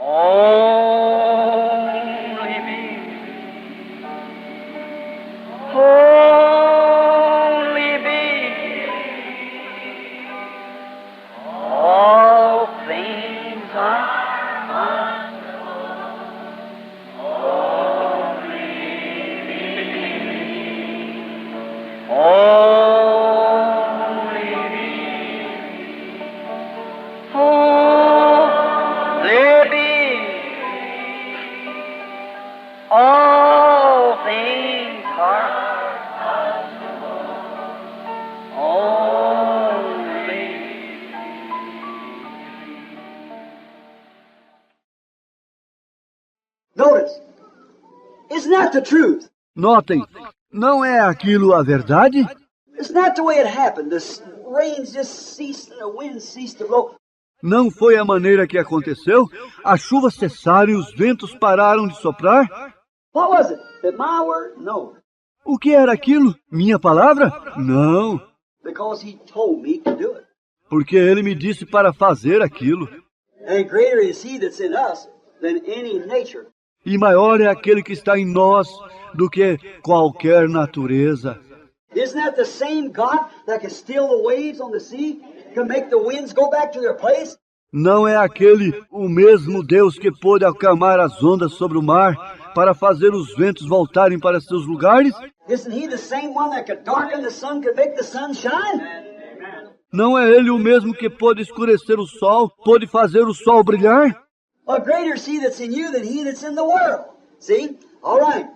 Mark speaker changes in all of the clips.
Speaker 1: Only believe. Only believe. All things are possible. Only believe. Only believe. Only believe. All things are possible. Only.
Speaker 2: Notice, isn't that the truth?
Speaker 3: Notem, não é aquilo a verdade?
Speaker 2: Isn't that the way it happened? The rains just ceased and the wind ceased to blow.
Speaker 3: Não foi a maneira que aconteceu? As chuvas cessaram e os ventos pararam de soprar?
Speaker 2: What was it? At my word? No.
Speaker 3: O que era aquilo? Minha palavra? Não,
Speaker 2: Because he told me to do it.
Speaker 3: porque ele me disse para fazer aquilo.
Speaker 2: And greater is he that's in us than any nature.
Speaker 3: E maior é aquele que está em nós do que qualquer natureza.
Speaker 2: Isn't that the same God that can still the waves on the sea? Can make the winds go back to their place?
Speaker 3: Não é aquele o mesmo Deus que pôde acalmar as ondas sobre o mar para fazer os ventos voltarem para seus lugares?
Speaker 2: Isn't he the same one that could darken the sun, could make the sun shine?
Speaker 3: Não é ele o mesmo que pôde escurecer o sol, pôde fazer o sol brilhar?
Speaker 2: A greater is he that's in you than he that's in the world. See? All right.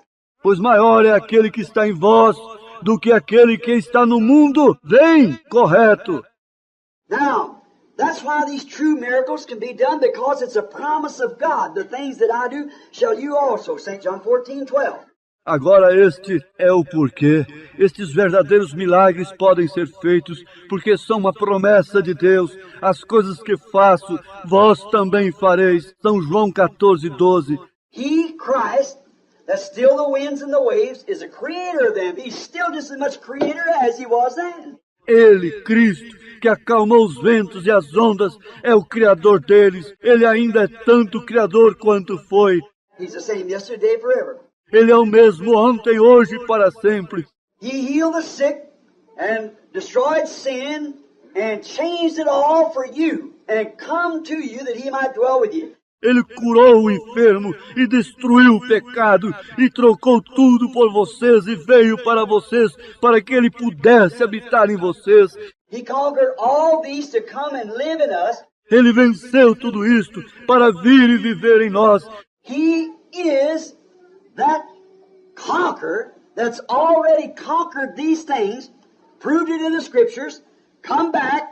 Speaker 3: Pois maior é aquele que está em vós do que aquele que está no mundo. Vem, correto.
Speaker 2: Now, that's why these true miracles can be done, because it's a promise of God. The things that I do shall you also. St. John 14:12.
Speaker 3: Agora este é o porquê. Estes verdadeiros milagres podem ser feitos porque são uma promessa de Deus. As coisas que faço, vós também fareis. São João 14:12.
Speaker 2: He, Christ, that still the winds and the waves, is a creator of them. He's still just as much creator as he was then.
Speaker 3: Ele, Cristo, que acalmou os ventos e as ondas, é o Criador deles. Ele ainda é tanto Criador quanto foi.
Speaker 2: He's the same yesterday, forever.
Speaker 3: Ele é o mesmo ontem, hoje e para sempre.
Speaker 2: He healed the sick and destroyed sin and changed it all for you and come to you that he might dwell with you.
Speaker 3: Ele curou o enfermo e destruiu o pecado e trocou tudo por vocês e veio para vocês para que ele pudesse habitar em vocês.
Speaker 2: He conquered all these to come and live in us.
Speaker 3: Ele venceu tudo isto para vir e viver em nós.
Speaker 2: He is that conqueror that's already conquered these things, proved it in the scriptures, come back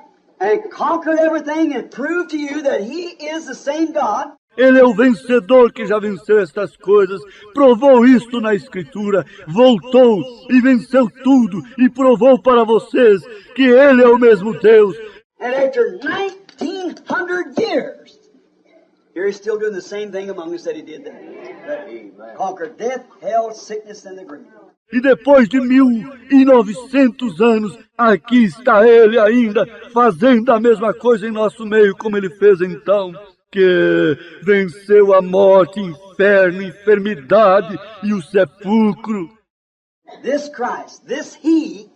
Speaker 2: and conquered everything and proved to you that he is the same God.
Speaker 3: Ele é o vencedor que já venceu estas coisas, provou isto na Escritura, voltou e venceu tudo e provou para vocês que Ele é o mesmo Deus.
Speaker 2: And after 1900 years, here he's still doing the same thing among us that he did then. Conquered death, hell, sickness, and the grave.
Speaker 3: E depois de 1900 anos, aqui está Ele ainda fazendo a mesma coisa em nosso meio como Ele fez então. Que venceu a morte, inferno, enfermidade e o sepulcro.
Speaker 2: This Christ, this He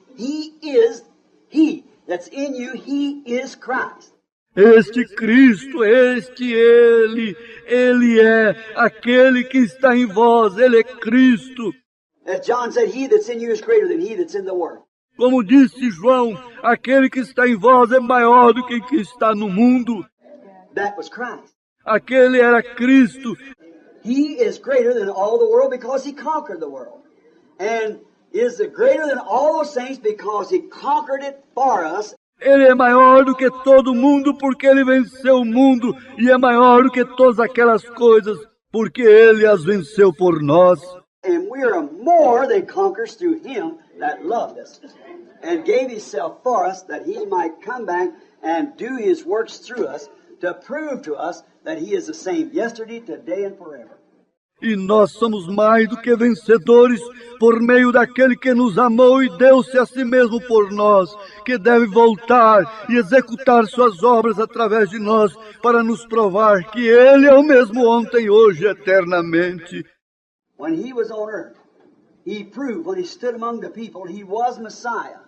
Speaker 2: is He that's in you, He is Christ.
Speaker 3: Este Cristo, este Ele é aquele que está em vós, Ele é Cristo.
Speaker 2: As John said, He that's in you is greater than he that's in the world.
Speaker 3: Como disse João, aquele que está em vós é maior do que o que está no mundo.
Speaker 2: That was Christ.
Speaker 3: Aquele era Cristo.
Speaker 2: He is greater than all the world because He conquered the world. And is greater than all those things because He conquered it for us.
Speaker 3: Ele é maior do que todo mundo porque Ele venceu o mundo. E é maior do que todas aquelas coisas porque Ele as venceu por nós.
Speaker 2: And we are more than conquerors through Him that loved us and gave Himself for us that He might come back and do His works through us to prove to us that He is the same yesterday, today, and forever.
Speaker 3: E nós somos mais do que vencedores por meio daquele que nos amou e deu-se a si mesmo por nós, que deve voltar e executar suas obras através de nós para nos provar que Ele é o mesmo ontem, hoje e eternamente.
Speaker 2: When he was on earth, he proved, when he stood among the people, he was Messiah.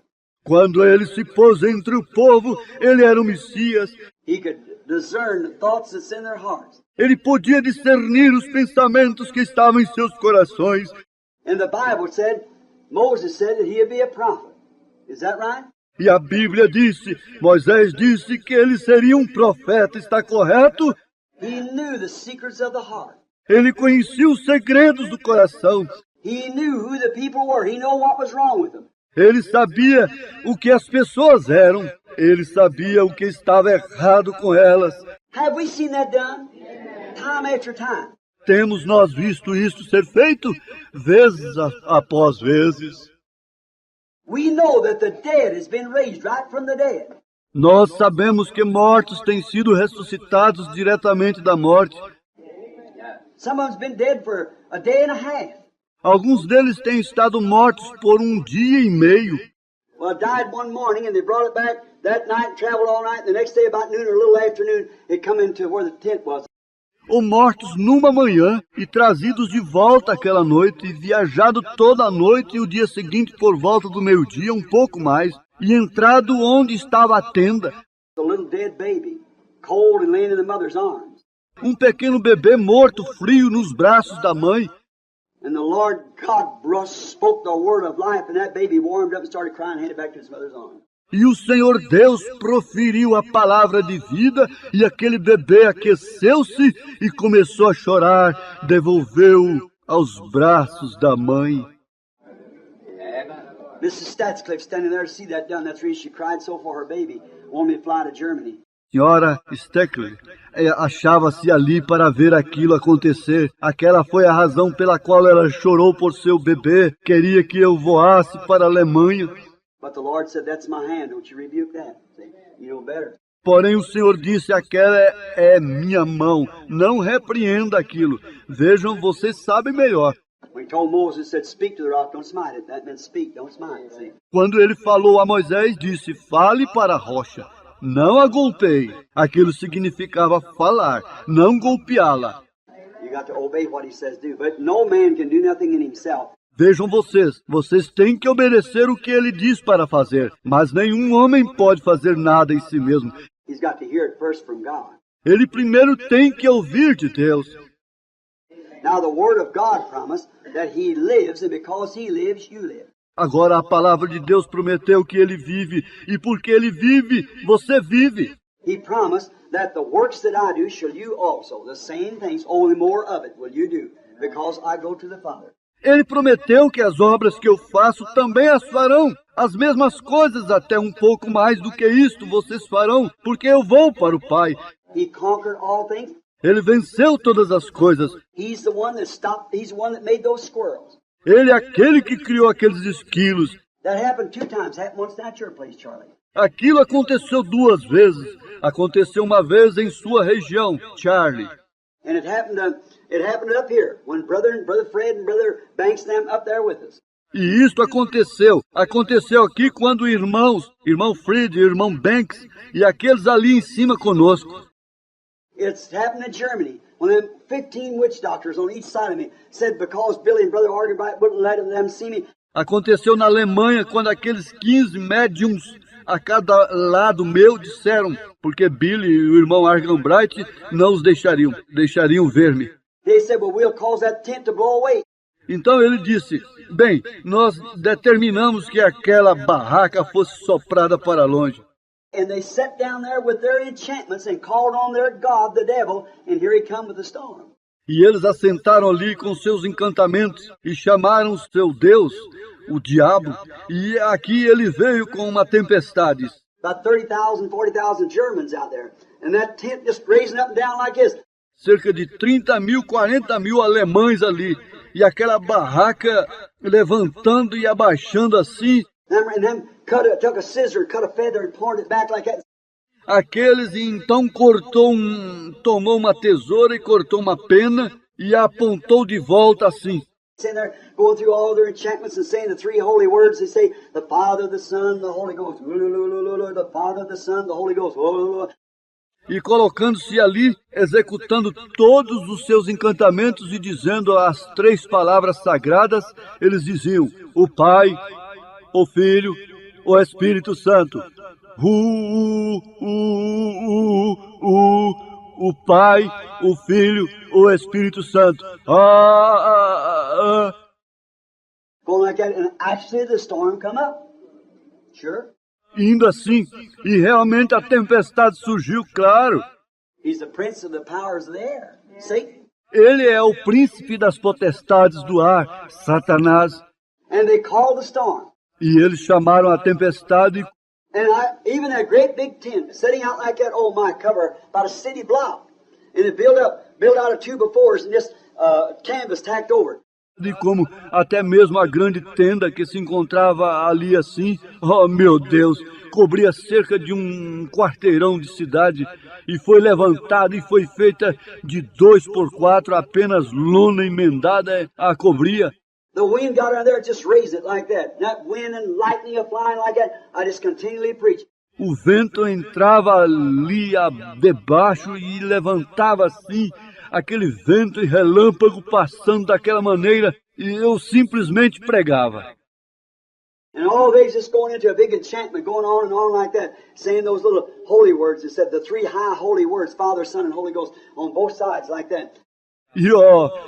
Speaker 3: Quando Ele se pôs entre o povo, Ele era o Messias.
Speaker 2: He could discern the thoughts that's in their hearts.
Speaker 3: Ele podia discernir os pensamentos que estavam em seus corações.
Speaker 2: And the Bible said, Moses said that he'd be a prophet. Is that right?
Speaker 3: E a Bíblia disse, Moisés disse que ele seria um profeta, está correto?
Speaker 2: He knew the secrets of the heart.
Speaker 3: Ele conhecia os segredos do coração.
Speaker 2: He knew who the people were. He knew what was wrong with them.
Speaker 3: Ele sabia o que as pessoas eram. Ele sabia o que estava errado com elas.
Speaker 2: Have we seen that done? Time after time.
Speaker 3: Temos nós visto isso ser feito vezes após vezes.
Speaker 2: We know that the dead has been raised right from the dead.
Speaker 3: Nós sabemos que mortos têm sido ressuscitados diretamente da morte.
Speaker 2: Some of them's been dead for a day and a half.
Speaker 3: Alguns deles têm estado mortos por um dia e meio.
Speaker 2: Well, it died one morning and they brought it back that night and traveled all night. And the next day about noon or a little afternoon, it come into where the tent was.
Speaker 3: Ou mortos numa manhã e trazidos de volta aquela noite e viajado toda a noite e o dia seguinte por volta do meio-dia, um pouco mais, e entrado onde estava a tenda.
Speaker 2: The little dead baby, cold and laying in the mother's arms.
Speaker 3: Um pequeno bebê morto, frio, nos braços da mãe.
Speaker 2: And the Lord God spoke the word of life, and that baby warmed up and started crying, handed back to his mother's arms.
Speaker 3: E o Senhor Deus proferiu a palavra de vida, e aquele bebê aqueceu-se e começou a chorar, devolveu aos braços da mãe.
Speaker 2: Mrs. Statscliffe standing there to see that done. That's the reason she cried so for her baby. Wanted me to fly to Germany.
Speaker 3: Senhora Steckler achava-se ali para ver aquilo acontecer. Aquela foi a razão pela qual ela chorou por seu bebê. Queria que eu voasse para a Alemanha.
Speaker 2: But the Lord said, that's my hand. Don't you rebuke that. See? You know better.
Speaker 3: Porém o Senhor disse, aquela é minha mão. Não repreenda aquilo. Vejam, vocês sabem melhor.
Speaker 2: When he told Moses, said, speak to the rock, don't smite it. That meant speak, don't smite. See?
Speaker 3: Quando ele falou a Moisés, disse, fale para a rocha. Não a golpeie. Aquilo significava falar, não golpeá-la.
Speaker 2: You got to obey what he says do. But no man can do nothing in himself.
Speaker 3: Vejam vocês têm que obedecer o que ele diz para fazer, mas nenhum homem pode fazer nada em si mesmo.
Speaker 2: He's got to hear it first from God.
Speaker 3: Ele primeiro tem que ouvir de Deus.
Speaker 2: Now the word of God promised that he lives, and because he lives, you live.
Speaker 3: Agora a palavra de Deus prometeu que ele vive, e porque ele vive, você vive.
Speaker 2: He promised that the works that I do shall you also. The same things, only more of it will you do, because I go to the Father.
Speaker 3: Ele prometeu que as obras que eu faço também as farão. As mesmas coisas, até um pouco mais do que isto, vocês farão, porque eu vou para o Pai.
Speaker 2: He conquered all things.
Speaker 3: Ele venceu todas as coisas.
Speaker 2: He's the one that stopped. He's the one that made those squirrels.
Speaker 3: Ele é aquele que criou aqueles esquilos.
Speaker 2: That happened 2 times. Happened once down at your place, Charlie.
Speaker 3: Aquilo aconteceu 2 vezes. Aconteceu uma vez em sua região, Charlie.
Speaker 2: And it happened up here when Brother Fred and Brother Banks them up there with us.
Speaker 3: E isto aconteceu aqui quando irmão Fred e irmão Banks e aqueles ali em cima conosco.
Speaker 2: It's happened in Germany when them 15 witch doctors on each side of me said because Billy and Brother Argenbright wouldn't let them see me.
Speaker 3: Aconteceu na Alemanha quando aqueles 15 médiums a cada lado meu disseram, porque Billy e o irmão Argenbright não os deixariam ver-me.
Speaker 2: They said, well, we'll cause that tent to blow away.
Speaker 3: Então ele disse, bem, nós determinamos que aquela barraca fosse soprada para longe.
Speaker 2: And they sat down there with their enchantments and called on their God, the devil, and here he come with the storm.
Speaker 3: E eles assentaram ali com seus encantamentos e chamaram seu Deus, o diabo, e aqui ele veio com uma tempestade.
Speaker 2: About 30,000, 40,000 Germans out there. And that tent just raising up and down like this.
Speaker 3: Cerca de 30.000, 40.000 alemães ali. E aquela barraca levantando e abaixando assim.
Speaker 2: And them took a scissor, cut a feather and poured it back like that.
Speaker 3: Aqueles então tomou uma tesoura e cortou uma pena e apontou de volta assim.
Speaker 2: Sitting there going through all their enchantments and saying the three holy words. They say the Father, the Son, the Holy Ghost. The Father, the Son, the Holy Ghost.
Speaker 3: E colocando-se ali, executando todos os seus encantamentos e dizendo as três palavras sagradas, eles diziam: o Pai, o Filho, o Espírito Santo. O Pai, o Filho, o Espírito Santo.
Speaker 2: Going like that, and actually the storm come up. Sure.
Speaker 3: Indo assim, e realmente a tempestade surgiu, claro.
Speaker 2: He's the prince of the powers of the air. Satan.
Speaker 3: Ele é o príncipe das potestades do ar, Satanás.
Speaker 2: And they called the storm.
Speaker 3: E eles chamaram a tempestade.
Speaker 2: And even that great big tent, setting out like that, oh my, cover about a city block. And it built out of 2 by 4s and just canvas tacked over.
Speaker 3: De como até mesmo a grande tenda que se encontrava ali assim, oh meu Deus, cobria cerca de um quarteirão de cidade e foi levantada e foi feita de 2 por 4, apenas lona emendada a cobria.
Speaker 2: The wind got around there, it just raised it like that. That wind and lightning are flying like that. I just continually preach.
Speaker 3: O vento entrava ali debaixo e levantava assim, aquele vento e relâmpago passando daquela maneira, e eu simplesmente pregava.
Speaker 2: And all they just going into a big enchantment, going on and on like that, saying those little holy words. It said the 3 high holy words, Father, Son, and Holy Ghost, on both sides like that.
Speaker 3: E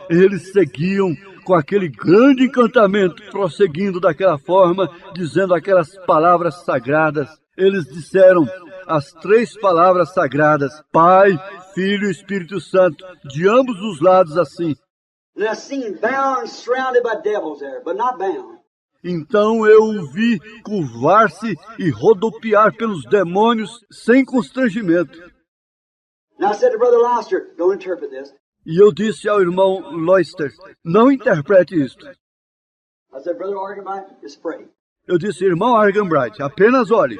Speaker 3: eles seguiam com aquele grande encantamento, prosseguindo daquela forma, dizendo aquelas palavras sagradas. Eles disseram as 3 palavras sagradas, Pai, Filho e Espírito Santo, de ambos os lados assim.
Speaker 2: And I seen bound, surrounded by devils there, but not bound.
Speaker 3: Então eu o vi curvar-se e rodopiar pelos demônios sem constrangimento.
Speaker 2: And I said to Brother Loster, don't interpret this.
Speaker 3: E eu disse ao irmão Loister, não interprete isto.
Speaker 2: I said, Brother Arganbright, just pray.
Speaker 3: Eu disse, irmão Arganbright, apenas ore.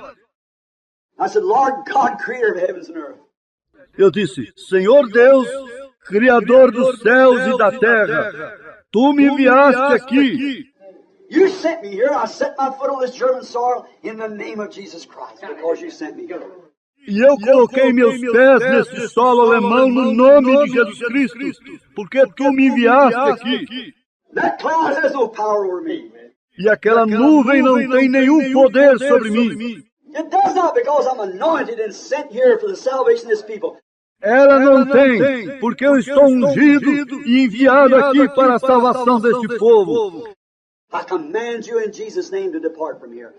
Speaker 2: I said, Lord God, creator of heavens and earth.
Speaker 3: Eu disse, Senhor Deus, Criador dos céus e da terra, Tu me enviaste aqui.
Speaker 2: You sent me here. I set my foot on this German soil in the name of Jesus Christ because you sent me here.
Speaker 3: E eu coloquei meus pés neste solo alemão no nome de Jesus Cristo, porque Tu me enviaste aqui.
Speaker 2: That cloud has no power over me.
Speaker 3: E aquela nuvem não tem nenhum poder sobre mim.
Speaker 2: It does not because I'm anointed and sent here for the salvation of this people.
Speaker 3: Ela não tem, porque eu estou ungido e enviado aqui para a salvação deste povo.
Speaker 2: I command you in Jesus' name to depart from here.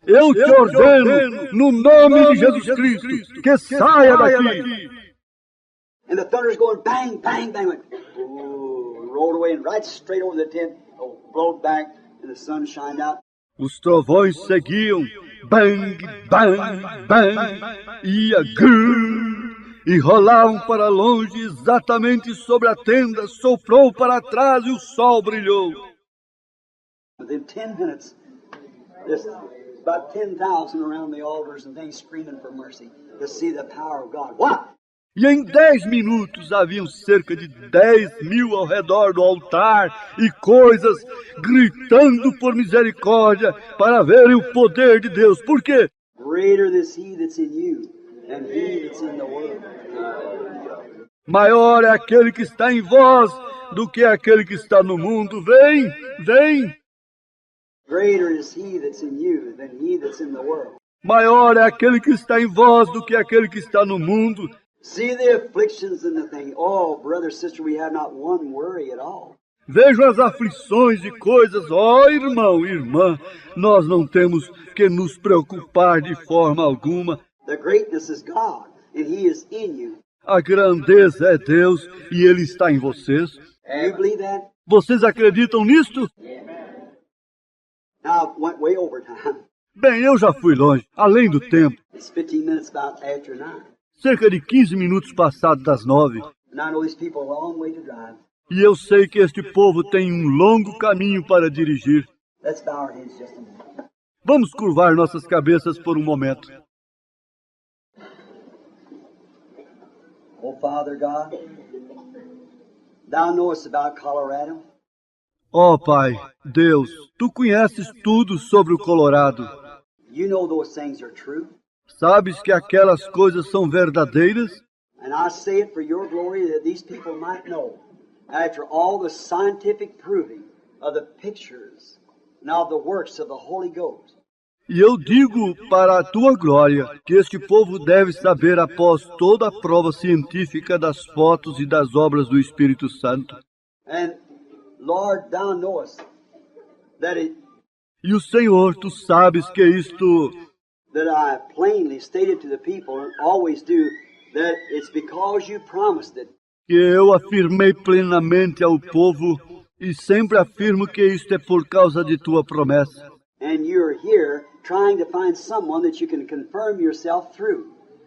Speaker 3: Eu te ordeno, no nome de Jesus Cristo, que saia daqui.
Speaker 2: And the thunder's going bang, bang, bang. Went, ooh, rolled away and right straight over the tent. Oh, blowed back and the sun shined out.
Speaker 3: Os trovões seguiam, bang, bang, bang, ia e rolavam para longe exatamente sobre a tenda, soprou para trás e o sol brilhou.
Speaker 2: Within 10 minutes, there's about 10,000 around the altars and things screaming for mercy to see the power of God. What?
Speaker 3: E em 10 minutos haviam cerca de 10.000 ao redor do altar e coisas gritando por misericórdia para verem o poder de Deus. Por quê?
Speaker 2: Greater is he that's in you than he that's in the world.
Speaker 3: Maior é aquele que está em vós do que aquele que está no mundo. Vem, vem.
Speaker 2: Greater is he that's in you than he that's in the world.
Speaker 3: Maior é aquele que está em vós do que aquele que está no mundo.
Speaker 2: See the afflictions and the thing. Oh, brother, sister, we have not one worry at all.
Speaker 3: Vejo as aflições e coisas. Ó, irmão, irmã, nós não temos que nos preocupar de forma alguma.
Speaker 2: The greatness is God, and he is in you.
Speaker 3: A grandeza é Deus e Ele está em vocês.
Speaker 2: You believe that?
Speaker 3: Vocês acreditam nisto?
Speaker 2: Now, I went way over time.
Speaker 3: Bem, eu já fui longe, além do tempo.
Speaker 2: It's 15 minutes about after 9.
Speaker 3: Cerca de 15 minutos passados das 9.
Speaker 2: And I know these people a long way to drive.
Speaker 3: E eu sei que este povo tem um longo caminho para dirigir.
Speaker 2: Let's bow our heads just a minute.
Speaker 3: Vamos curvar nossas cabeças por um momento.
Speaker 2: Oh, Father God, Thou knowest about Colorado.
Speaker 3: Ó Pai, Deus, Tu conheces tudo sobre o Colorado.
Speaker 2: You know those things are true.
Speaker 3: Sabes que aquelas coisas são verdadeiras?
Speaker 2: And I say it for your glory that these people might know, after all the scientific proving of the pictures and of the works of the Holy Ghost.
Speaker 3: E eu digo para a Tua glória que este povo deve saber após toda a prova científica das fotos e das obras do Espírito Santo.
Speaker 2: And Lord, thou knowest that
Speaker 3: E o Senhor, Tu sabes que isto
Speaker 2: that I plainly stated to the people, and always do, that it's because you promised it.
Speaker 3: que eu afirmei plenamente ao povo e sempre afirmo que isto é por causa de Tua promessa.
Speaker 2: And you're here trying to find someone that you can confirm yourself through,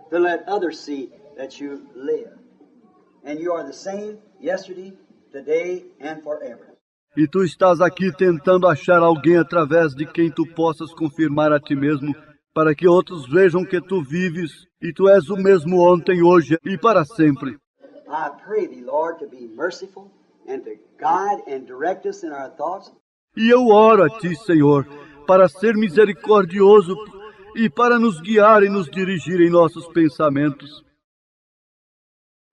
Speaker 2: to let others see that you live. And you are the same yesterday, today, and forever.
Speaker 3: E Tu estás aqui tentando achar alguém através de quem Tu possas confirmar a Ti mesmo, para que outros vejam que Tu vives e Tu és o mesmo ontem, hoje e para sempre.
Speaker 2: I pray Thee, Lord, to be merciful and to guide and direct us in our thoughts.
Speaker 3: E eu oro a Ti, Senhor, para ser misericordioso e para nos guiar e nos dirigir em nossos pensamentos.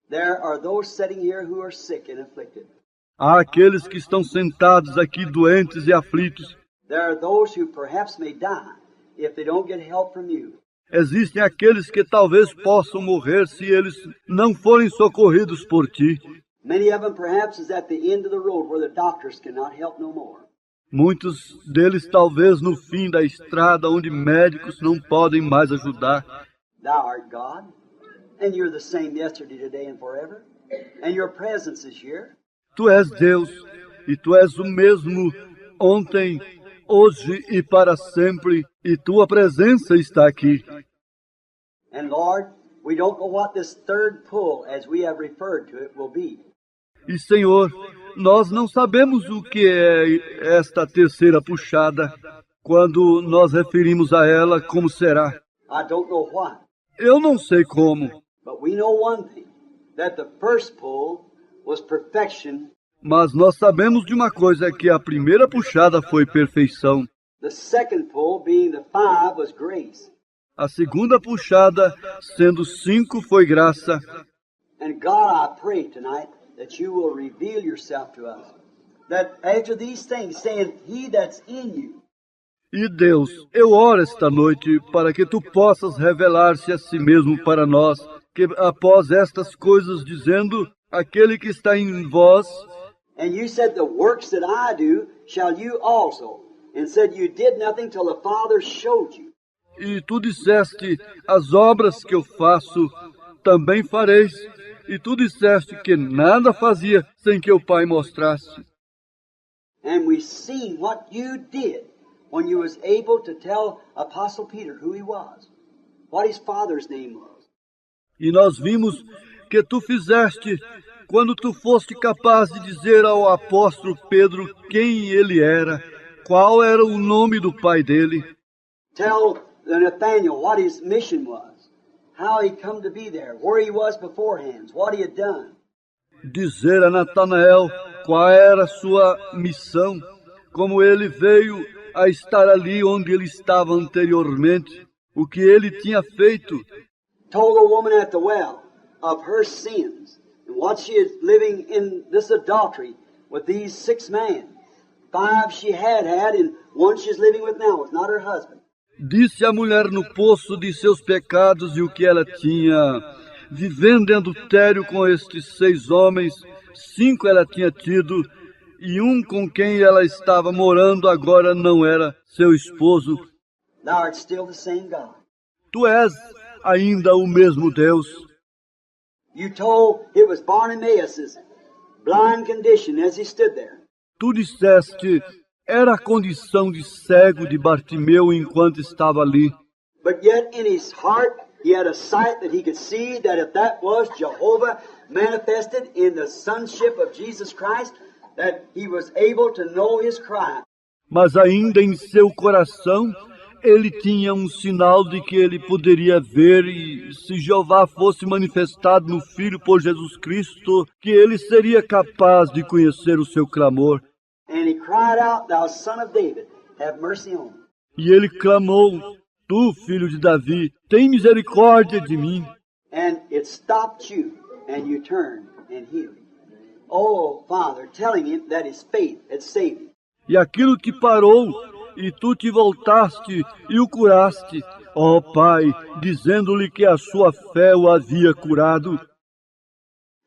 Speaker 2: There are those sitting here who are sick and afflicted.
Speaker 3: Há aqueles que estão sentados aqui doentes e aflitos.
Speaker 2: There are those who perhaps may die if they don't get help from you.
Speaker 3: Existem aqueles que talvez possam morrer se eles não forem socorridos por Ti.
Speaker 2: Many of them perhaps is at the end of the road where the doctors cannot help no more.
Speaker 3: Muitos deles talvez no fim da estrada onde médicos não podem mais ajudar.
Speaker 2: Thou art God, and you're the same yesterday, today, and forever. And your presence is here.
Speaker 3: Tu és Deus e Tu és o mesmo ontem, hoje e para sempre, e Tua presença está aqui.
Speaker 2: And Lord, we don't know what this third pull, as we have referred to it, will be.
Speaker 3: E Senhor, nós não sabemos o que é esta terceira puxada, quando nós referimos a ela como será.
Speaker 2: I don't know what.
Speaker 3: Eu não sei como,
Speaker 2: But we know one thing, that the first pull was perfection.
Speaker 3: mas nós sabemos de uma coisa, que a primeira puxada foi perfeição.
Speaker 2: The second pull, being the 5, was grace.
Speaker 3: A segunda puxada, sendo 5, foi graça.
Speaker 2: And God, I pray tonight that you will reveal yourself to us. That after these things, saying, He that's in you.
Speaker 3: E Deus, eu oro esta noite para que Tu possas revelar-se a si mesmo para nós, que após estas coisas dizendo, aquele que está em vós,
Speaker 2: And you said, The works that I do shall you also. And said, You did nothing till the Father showed you.
Speaker 3: e Tu disseste, as obras que eu faço também fareis, e Tu disseste que nada fazia sem que o Pai mostrasse.
Speaker 2: And we've seen what you did when you was able to tell Apostle Peter who he was, what his father's name was.
Speaker 3: E nós vimos que Tu fizeste quando Tu foste capaz de dizer ao apóstolo Pedro quem ele era, qual era o nome do pai dele.
Speaker 2: Tell Nathaniel what his mission was, how he come to be there, where he was beforehand, what he had done.
Speaker 3: Dizer a Natanael qual era a sua missão, como ele veio a estar ali onde ele estava anteriormente, o que ele tinha feito.
Speaker 2: Told the woman at the well of her sins and what she is living in this adultery with these 6 men. 5 she had, and 1 she's living with now. It's not her husband.
Speaker 3: Disse a mulher no poço de seus pecados e o que ela tinha, vivendo em adultério com estes 6 homens, 5 ela tinha tido, e um com quem ela estava morando agora não era seu esposo.
Speaker 2: Thou art still the same God.
Speaker 3: Tu és ainda o mesmo Deus.
Speaker 2: You told it was Bartimaeus' blind condition as he stood there.
Speaker 3: Tu disseste, era a condição de cego de Bartimeu enquanto estava ali.
Speaker 2: But yet in his heart he had a sight that he could see that if that was Jehovah manifested in the sonship of Jesus Christ, that he was able to know his cry.
Speaker 3: Mas ainda em seu coração, ele tinha um sinal de que ele poderia ver, e se Jeová fosse manifestado no Filho por Jesus Cristo, que ele seria capaz de conhecer o seu clamor.
Speaker 2: And he cried out, Thou son of David, have mercy on me.
Speaker 3: E ele clamou: Tu, filho de Davi, tem misericórdia de mim.
Speaker 2: And it stopped you, and you turned and healed him. Oh, Father, telling him that his faith had saved him.
Speaker 3: E aquilo te parou, e tu te voltaste e o curaste, ó Pai, dizendo-lhe que a sua fé o havia curado.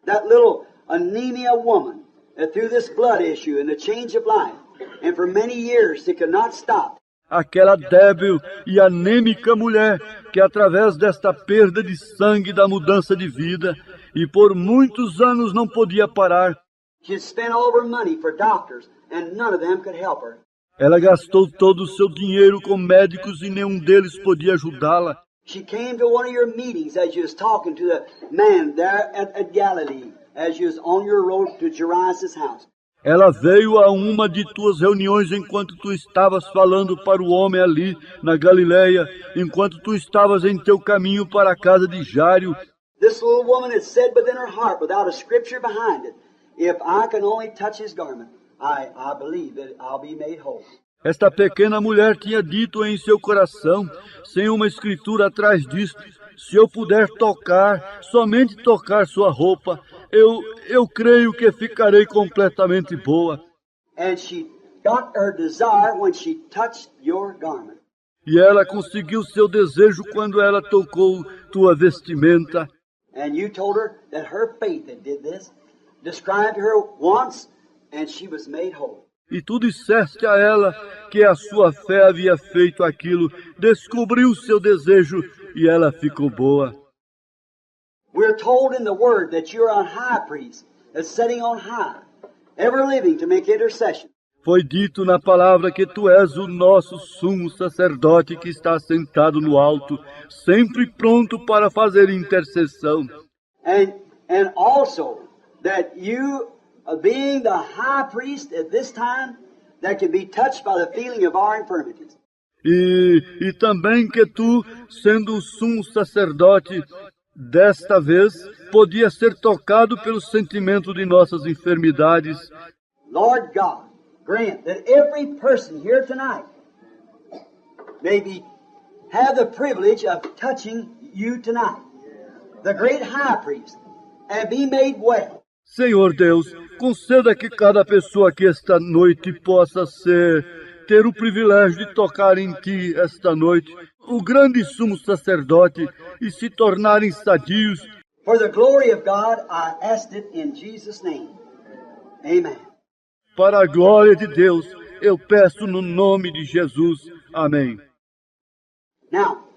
Speaker 2: That little anemia woman that through this blood issue and the change of life, and for many years she could not stop.
Speaker 3: Aquela débil e anêmica mulher que, através desta perda de sangue da mudança de vida, e por muitos anos não podia parar,
Speaker 2: She spent all of her money for doctors, and none of them could help her.
Speaker 3: ela gastou todo o seu dinheiro com médicos e nenhum deles podia ajudá-la.
Speaker 2: She came to one of your meetings as you was talking to the man there at Galilee, as you was on your road to Jairus' house.
Speaker 3: Ela veio a uma de tuas reuniões enquanto tu estavas falando para o homem ali na Galileia, enquanto tu estavas em teu caminho para a casa de Jairo.
Speaker 2: This little woman had said within her heart, without a scripture behind it, if I can only touch his garment, I believe that I'll be made whole.
Speaker 3: Esta pequena mulher tinha dito em seu coração, sem uma escritura atrás disto: se eu puder tocar, somente tocar sua roupa, eu creio que ficarei completamente boa.
Speaker 2: And she got her desire when she touched your garment.
Speaker 3: E ela conseguiu seu desejo quando ela tocou tua vestimenta.
Speaker 2: And you told her that her faith that did this, described her once, and she was made whole.
Speaker 3: E tu disseste a ela que a sua fé havia feito aquilo, descobriu seu desejo e ela ficou boa.
Speaker 2: We're told in the Word that you're a high priest that's sitting on high, ever living to make intercession.
Speaker 3: Foi dito na palavra que tu és o nosso sumo sacerdote que está sentado no alto, sempre pronto para fazer intercessão.
Speaker 2: And also that you, being the high priest at this time, that can be touched by the feeling of our infirmities.
Speaker 3: E também que tu, sendo o sumo sacerdote, desta vez, podia ser tocado pelo sentimento de nossas enfermidades.
Speaker 2: Lord God, grant that every person here tonight have the privilege of touching you tonight, the great high priest, and be made well.
Speaker 3: Senhor Deus, conceda que cada pessoa aqui esta noite possa ter o privilégio de tocar em Ti esta noite, o grande sumo sacerdote, e se tornarem sadios.
Speaker 2: For the glory of God, I asked it in Jesus' name. Amen.
Speaker 3: Para a glória de Deus, eu peço no nome de Jesus. Amém.
Speaker 2: Now,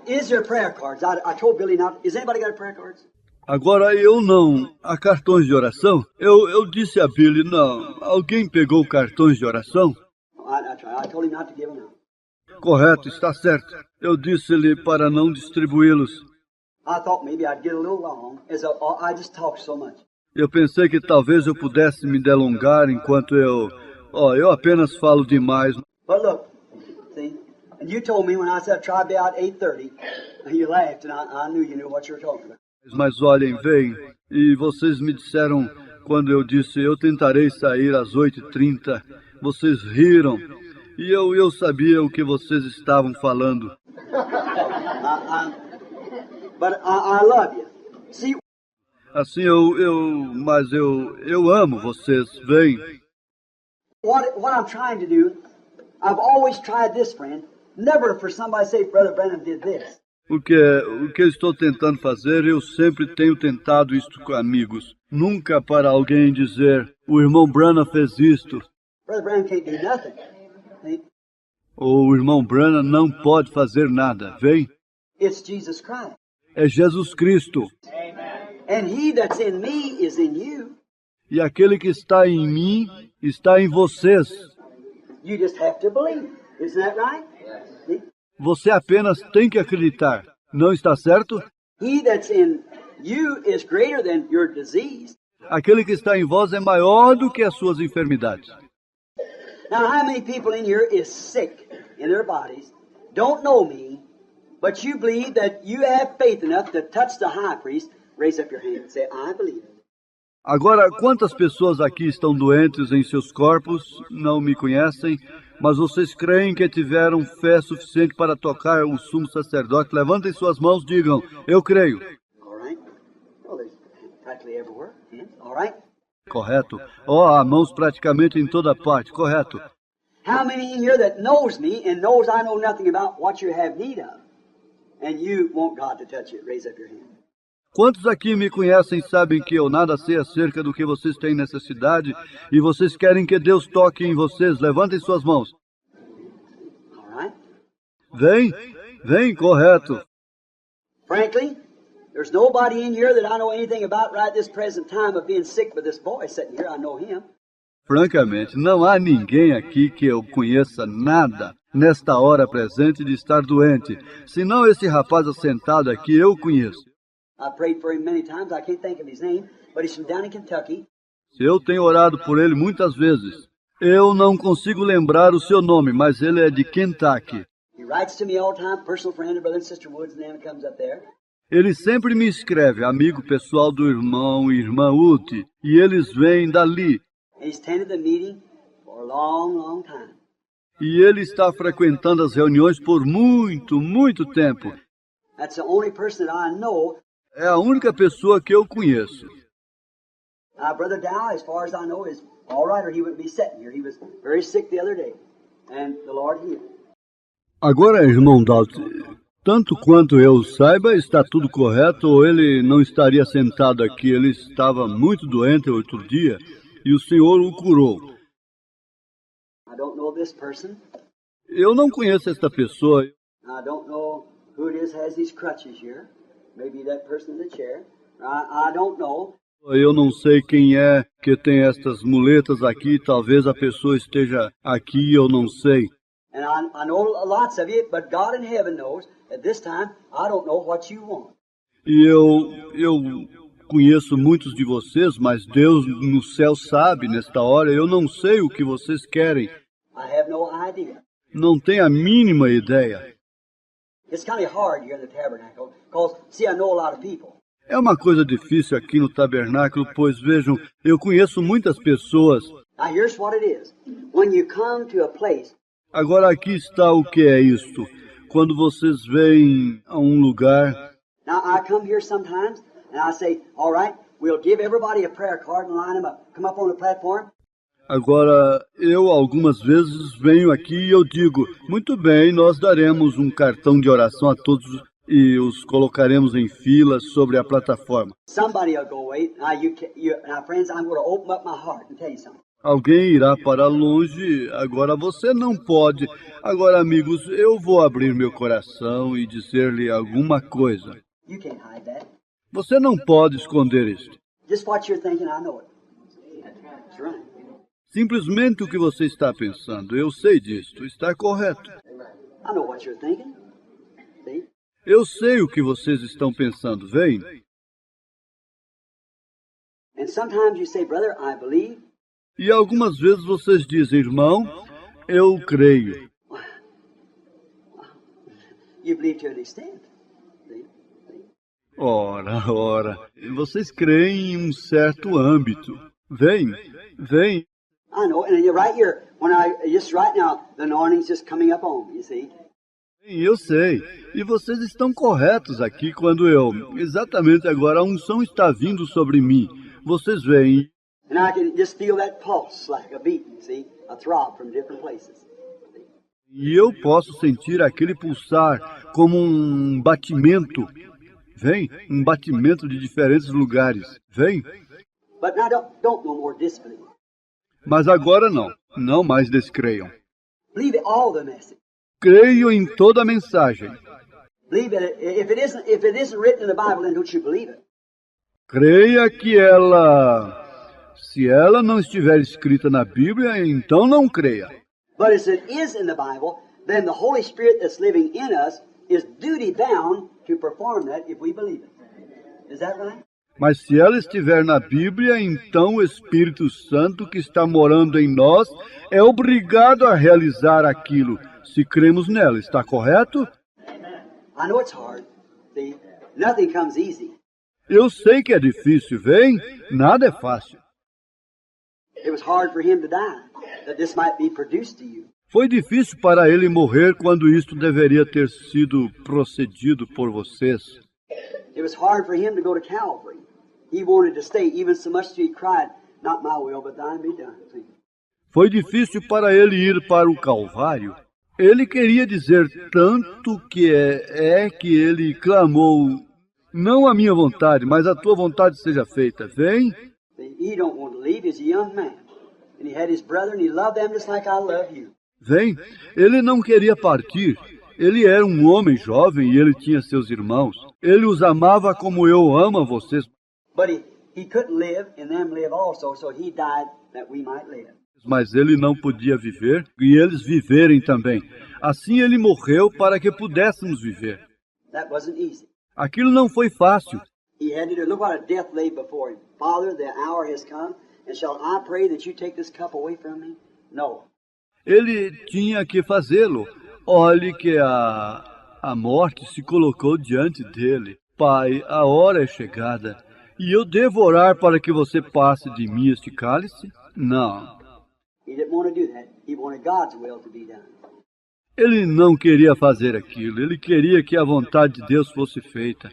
Speaker 2: is there prayer cards? I told Billy not. Is anybody got prayer cards?
Speaker 3: Agora eu não. Há cartões de oração? Eu disse a Billy, não. Alguém pegou cartões de oração?
Speaker 2: I told him not to give them out.
Speaker 3: Correto, está certo. Eu disse-lhe para não distribuí-los.
Speaker 2: I thought maybe I'd get a little long, as I just talk so much.
Speaker 3: Eu pensei que talvez eu pudesse me delongar enquanto eu apenas falo demais.
Speaker 2: But look, see, and you told me when I said try to be out 8:30, you laughed, and I knew you knew what you were talking about.
Speaker 3: Mas olhem, veem, e vocês me disseram quando eu disse eu tentarei sair às 8h30, vocês riram, e eu sabia o que vocês estavam falando.
Speaker 2: But I love you. See,
Speaker 3: assim mas eu amo vocês, veem.
Speaker 2: What I'm trying to do, I've always tried this, friend, never for somebody to say, Brother Branham did this.
Speaker 3: O que eu estou tentando fazer, eu sempre tenho tentado isto com amigos. Nunca para alguém dizer, o irmão Branham fez isto.
Speaker 2: Brother Branham can't do nothing. See?
Speaker 3: Ou o irmão Branham não pode fazer nada, vem?
Speaker 2: It's Jesus Christ.
Speaker 3: É Jesus Cristo.
Speaker 2: And he that's in me is in you.
Speaker 3: E aquele que está em mim, está em vocês.
Speaker 2: You just have to believe. Isn't that right? See?
Speaker 3: Você apenas tem que acreditar. Não está certo?
Speaker 2: He that's in you is greater than your disease.
Speaker 3: Aquele que está em vós é maior do que as suas enfermidades.
Speaker 2: Now, how many people in here is sick in their bodies, don't know me, but you believe that you have faith enough to touch the high priest? Raise up your hand and say, I believe it.
Speaker 3: Agora, quantas pessoas aqui estão doentes em seus corpos, não me conhecem, mas vocês creem que tiveram fé suficiente para tocar o sumo sacerdote? Levantem suas mãos e digam, eu creio.
Speaker 2: All right? Well, there's practically everywhere. Hands. All right?
Speaker 3: Correto. Há mãos praticamente em toda parte. Correto.
Speaker 2: How many in here that knows me and knows I know nothing about what you have need of? And you want God to touch it? Raise up your hand.
Speaker 3: Quantos aqui me conhecem e sabem que eu nada sei acerca do que vocês têm necessidade e vocês querem que Deus toque em vocês? Levantem suas mãos.
Speaker 2: All right?
Speaker 3: Vem, correto.
Speaker 2: Frankly, there's nobody in here that I know anything about right this present time of being sick, but this boy sitting here, I know him.
Speaker 3: Francamente, não há ninguém aqui que eu conheça nada nesta hora presente de estar doente, senão esse rapaz assentado aqui eu conheço.
Speaker 2: I prayed for him many times. I can't think of his name, but he's from down in Kentucky.
Speaker 3: Eu tenho orado por ele muitas vezes. Eu não consigo lembrar o seu nome, mas ele é de Kentucky.
Speaker 2: He writes to me all the time, personal friend of Brother and Sister Woods, and then comes up there.
Speaker 3: Ele sempre me escreve, amigo pessoal do irmão e irmã Wood, e eles vêm dali.
Speaker 2: And he's attended the meeting for a long, long time.
Speaker 3: E ele está frequentando as reuniões por muito tempo.
Speaker 2: That's the only person that I know.
Speaker 3: É a única pessoa que eu conheço.
Speaker 2: Brother Dow, as far as I know, is all right, or he wouldn't be sitting here. He was very sick the other day, and the Lord healed him.
Speaker 3: Agora, irmão Dalt, tanto quanto eu saiba, está tudo correto, ou ele não estaria sentado aqui. Ele estava muito doente outro dia, e o Senhor o curou.
Speaker 2: I don't know this person.
Speaker 3: Eu não conheço esta pessoa.
Speaker 2: I don't know who it is has these crutches here. Maybe that person in the chair. I don't know.
Speaker 3: Eu não sei quem é que tem estas muletas aqui. Talvez a pessoa esteja aqui, eu não sei.
Speaker 2: And I know lots of you, but God in heaven knows at this time I don't know what you want.
Speaker 3: E eu conheço muitos de vocês, mas Deus no céu sabe nesta hora. Eu não sei o que vocês querem.
Speaker 2: I have no idea.
Speaker 3: Não tenho a mínima ideia.
Speaker 2: It's kind of hard here in the tabernacle because, see, I know a lot of people.
Speaker 3: É uma coisa difícil aqui no tabernáculo, pois vejam, eu conheço muitas pessoas.
Speaker 2: Now here's what it is. When you come to a place.
Speaker 3: Agora aqui está o que é isto. Quando vocês vêm a um lugar.
Speaker 2: Now I come here sometimes and I say, all right, we'll give everybody a prayer card and line them up. Come up on the platform.
Speaker 3: Agora, eu algumas vezes venho aqui e eu digo, muito bem, nós daremos um cartão de oração a todos e os colocaremos em fila sobre a plataforma.
Speaker 2: Somebody will go away. Now, friends, I'm going to open up my heart and tell you something.
Speaker 3: Alguém irá para longe, agora você não pode. Agora, amigos, eu vou abrir meu coração e dizer-lhe alguma coisa.
Speaker 2: You can't hide that.
Speaker 3: Você não pode esconder isto.
Speaker 2: Just what you're thinking, I know it. That's right.
Speaker 3: Simplesmente o que você está pensando. Eu sei disto. Está correto.
Speaker 2: I know what you're thinking. See?
Speaker 3: Eu sei o que vocês estão pensando. Vem.
Speaker 2: And sometimes you say, brother, I believe.
Speaker 3: E algumas vezes vocês dizem, irmão, eu creio.
Speaker 2: You believe to an extent. See?
Speaker 3: Ora. Vocês creem em um certo âmbito. Vem.
Speaker 2: I know, and you're right here. Just right now, the anointing's just coming up on me, you see.
Speaker 3: Eu sei. E vocês estão corretos aqui quando exatamente agora, a unção está vindo sobre mim. Vocês veem.
Speaker 2: And I can just feel that pulse like a beating, see? A throb from different places.
Speaker 3: E eu posso sentir aquele pulsar como um batimento. Vem, um batimento de diferentes lugares. Vem.
Speaker 2: But now don't no more disbelieve.
Speaker 3: Mas agora não mais descreiam.
Speaker 2: Believe all the message.
Speaker 3: Creio em toda a mensagem.
Speaker 2: Believe it. If it isn't written in the Bible, then don't you believe it?
Speaker 3: Creia que se ela não estiver escrita na Bíblia, então não creia.
Speaker 2: But as it is in the Bible, then the Holy Spirit that's living in us is duty bound to perform that if we believe it. Is that right?
Speaker 3: Mas se ela estiver na Bíblia, então o Espírito Santo que está morando em nós é obrigado a realizar aquilo, se cremos nela. Está correto?
Speaker 2: I know it's hard. See, nothing comes easy.
Speaker 3: Eu sei que é difícil, vem? Nada é fácil.
Speaker 2: It was hard for him to die, that this might be produced to you.
Speaker 3: Foi difícil para ele morrer quando isto deveria ter sido procedido por vocês.
Speaker 2: It was hard for him to go to Calvary. He wanted to stay, even so much that he cried, "Not my will, but thine be done." See?
Speaker 3: Foi difícil para ele ir para o Calvário. Ele queria dizer tanto que que ele clamou, não a minha vontade, mas a tua vontade seja feita. Vem?
Speaker 2: He don't want to leave. He's a young man. And he had his brother, and he loved them just like I love you.
Speaker 3: Vem. Ele não queria partir. Ele era um homem jovem e ele tinha seus irmãos. Ele os amava como eu amo a vocês.
Speaker 2: But he couldn't live, and them live also, so he died that we might live.
Speaker 3: Mas ele não podia viver e eles viverem também. Assim ele morreu para que pudéssemos viver.
Speaker 2: That wasn't easy.
Speaker 3: Aquilo não foi fácil.
Speaker 2: He had to do. Look what a death lay before him. Father, the hour has come, and shall I pray that you take this cup away from me? No.
Speaker 3: Ele tinha que fazê-lo. Olhe que a morte se colocou diante dele. Pai, a hora é chegada. E eu devo orar para que você passe de mim este cálice? Não.
Speaker 2: He didn't want to do that. He wanted God's will to be done.
Speaker 3: Ele não queria fazer aquilo. Ele queria que a vontade de Deus fosse feita.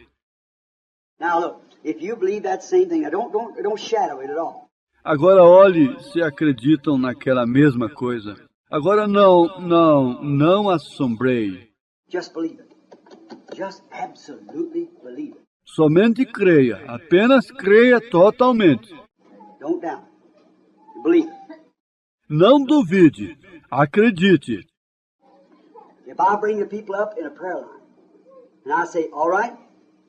Speaker 2: Now look, if you believe that same thing, now don't shadow it at all.
Speaker 3: Agora olhe se acreditam naquela mesma coisa. Agora não assombreie.
Speaker 2: Just believe it. Just absolutely believe it.
Speaker 3: Somente creia. Apenas creia totalmente.
Speaker 2: Don't doubt. Believe it.
Speaker 3: Não duvide. Acredite.
Speaker 2: If I bring the people up in a prayer line, and I say, all right,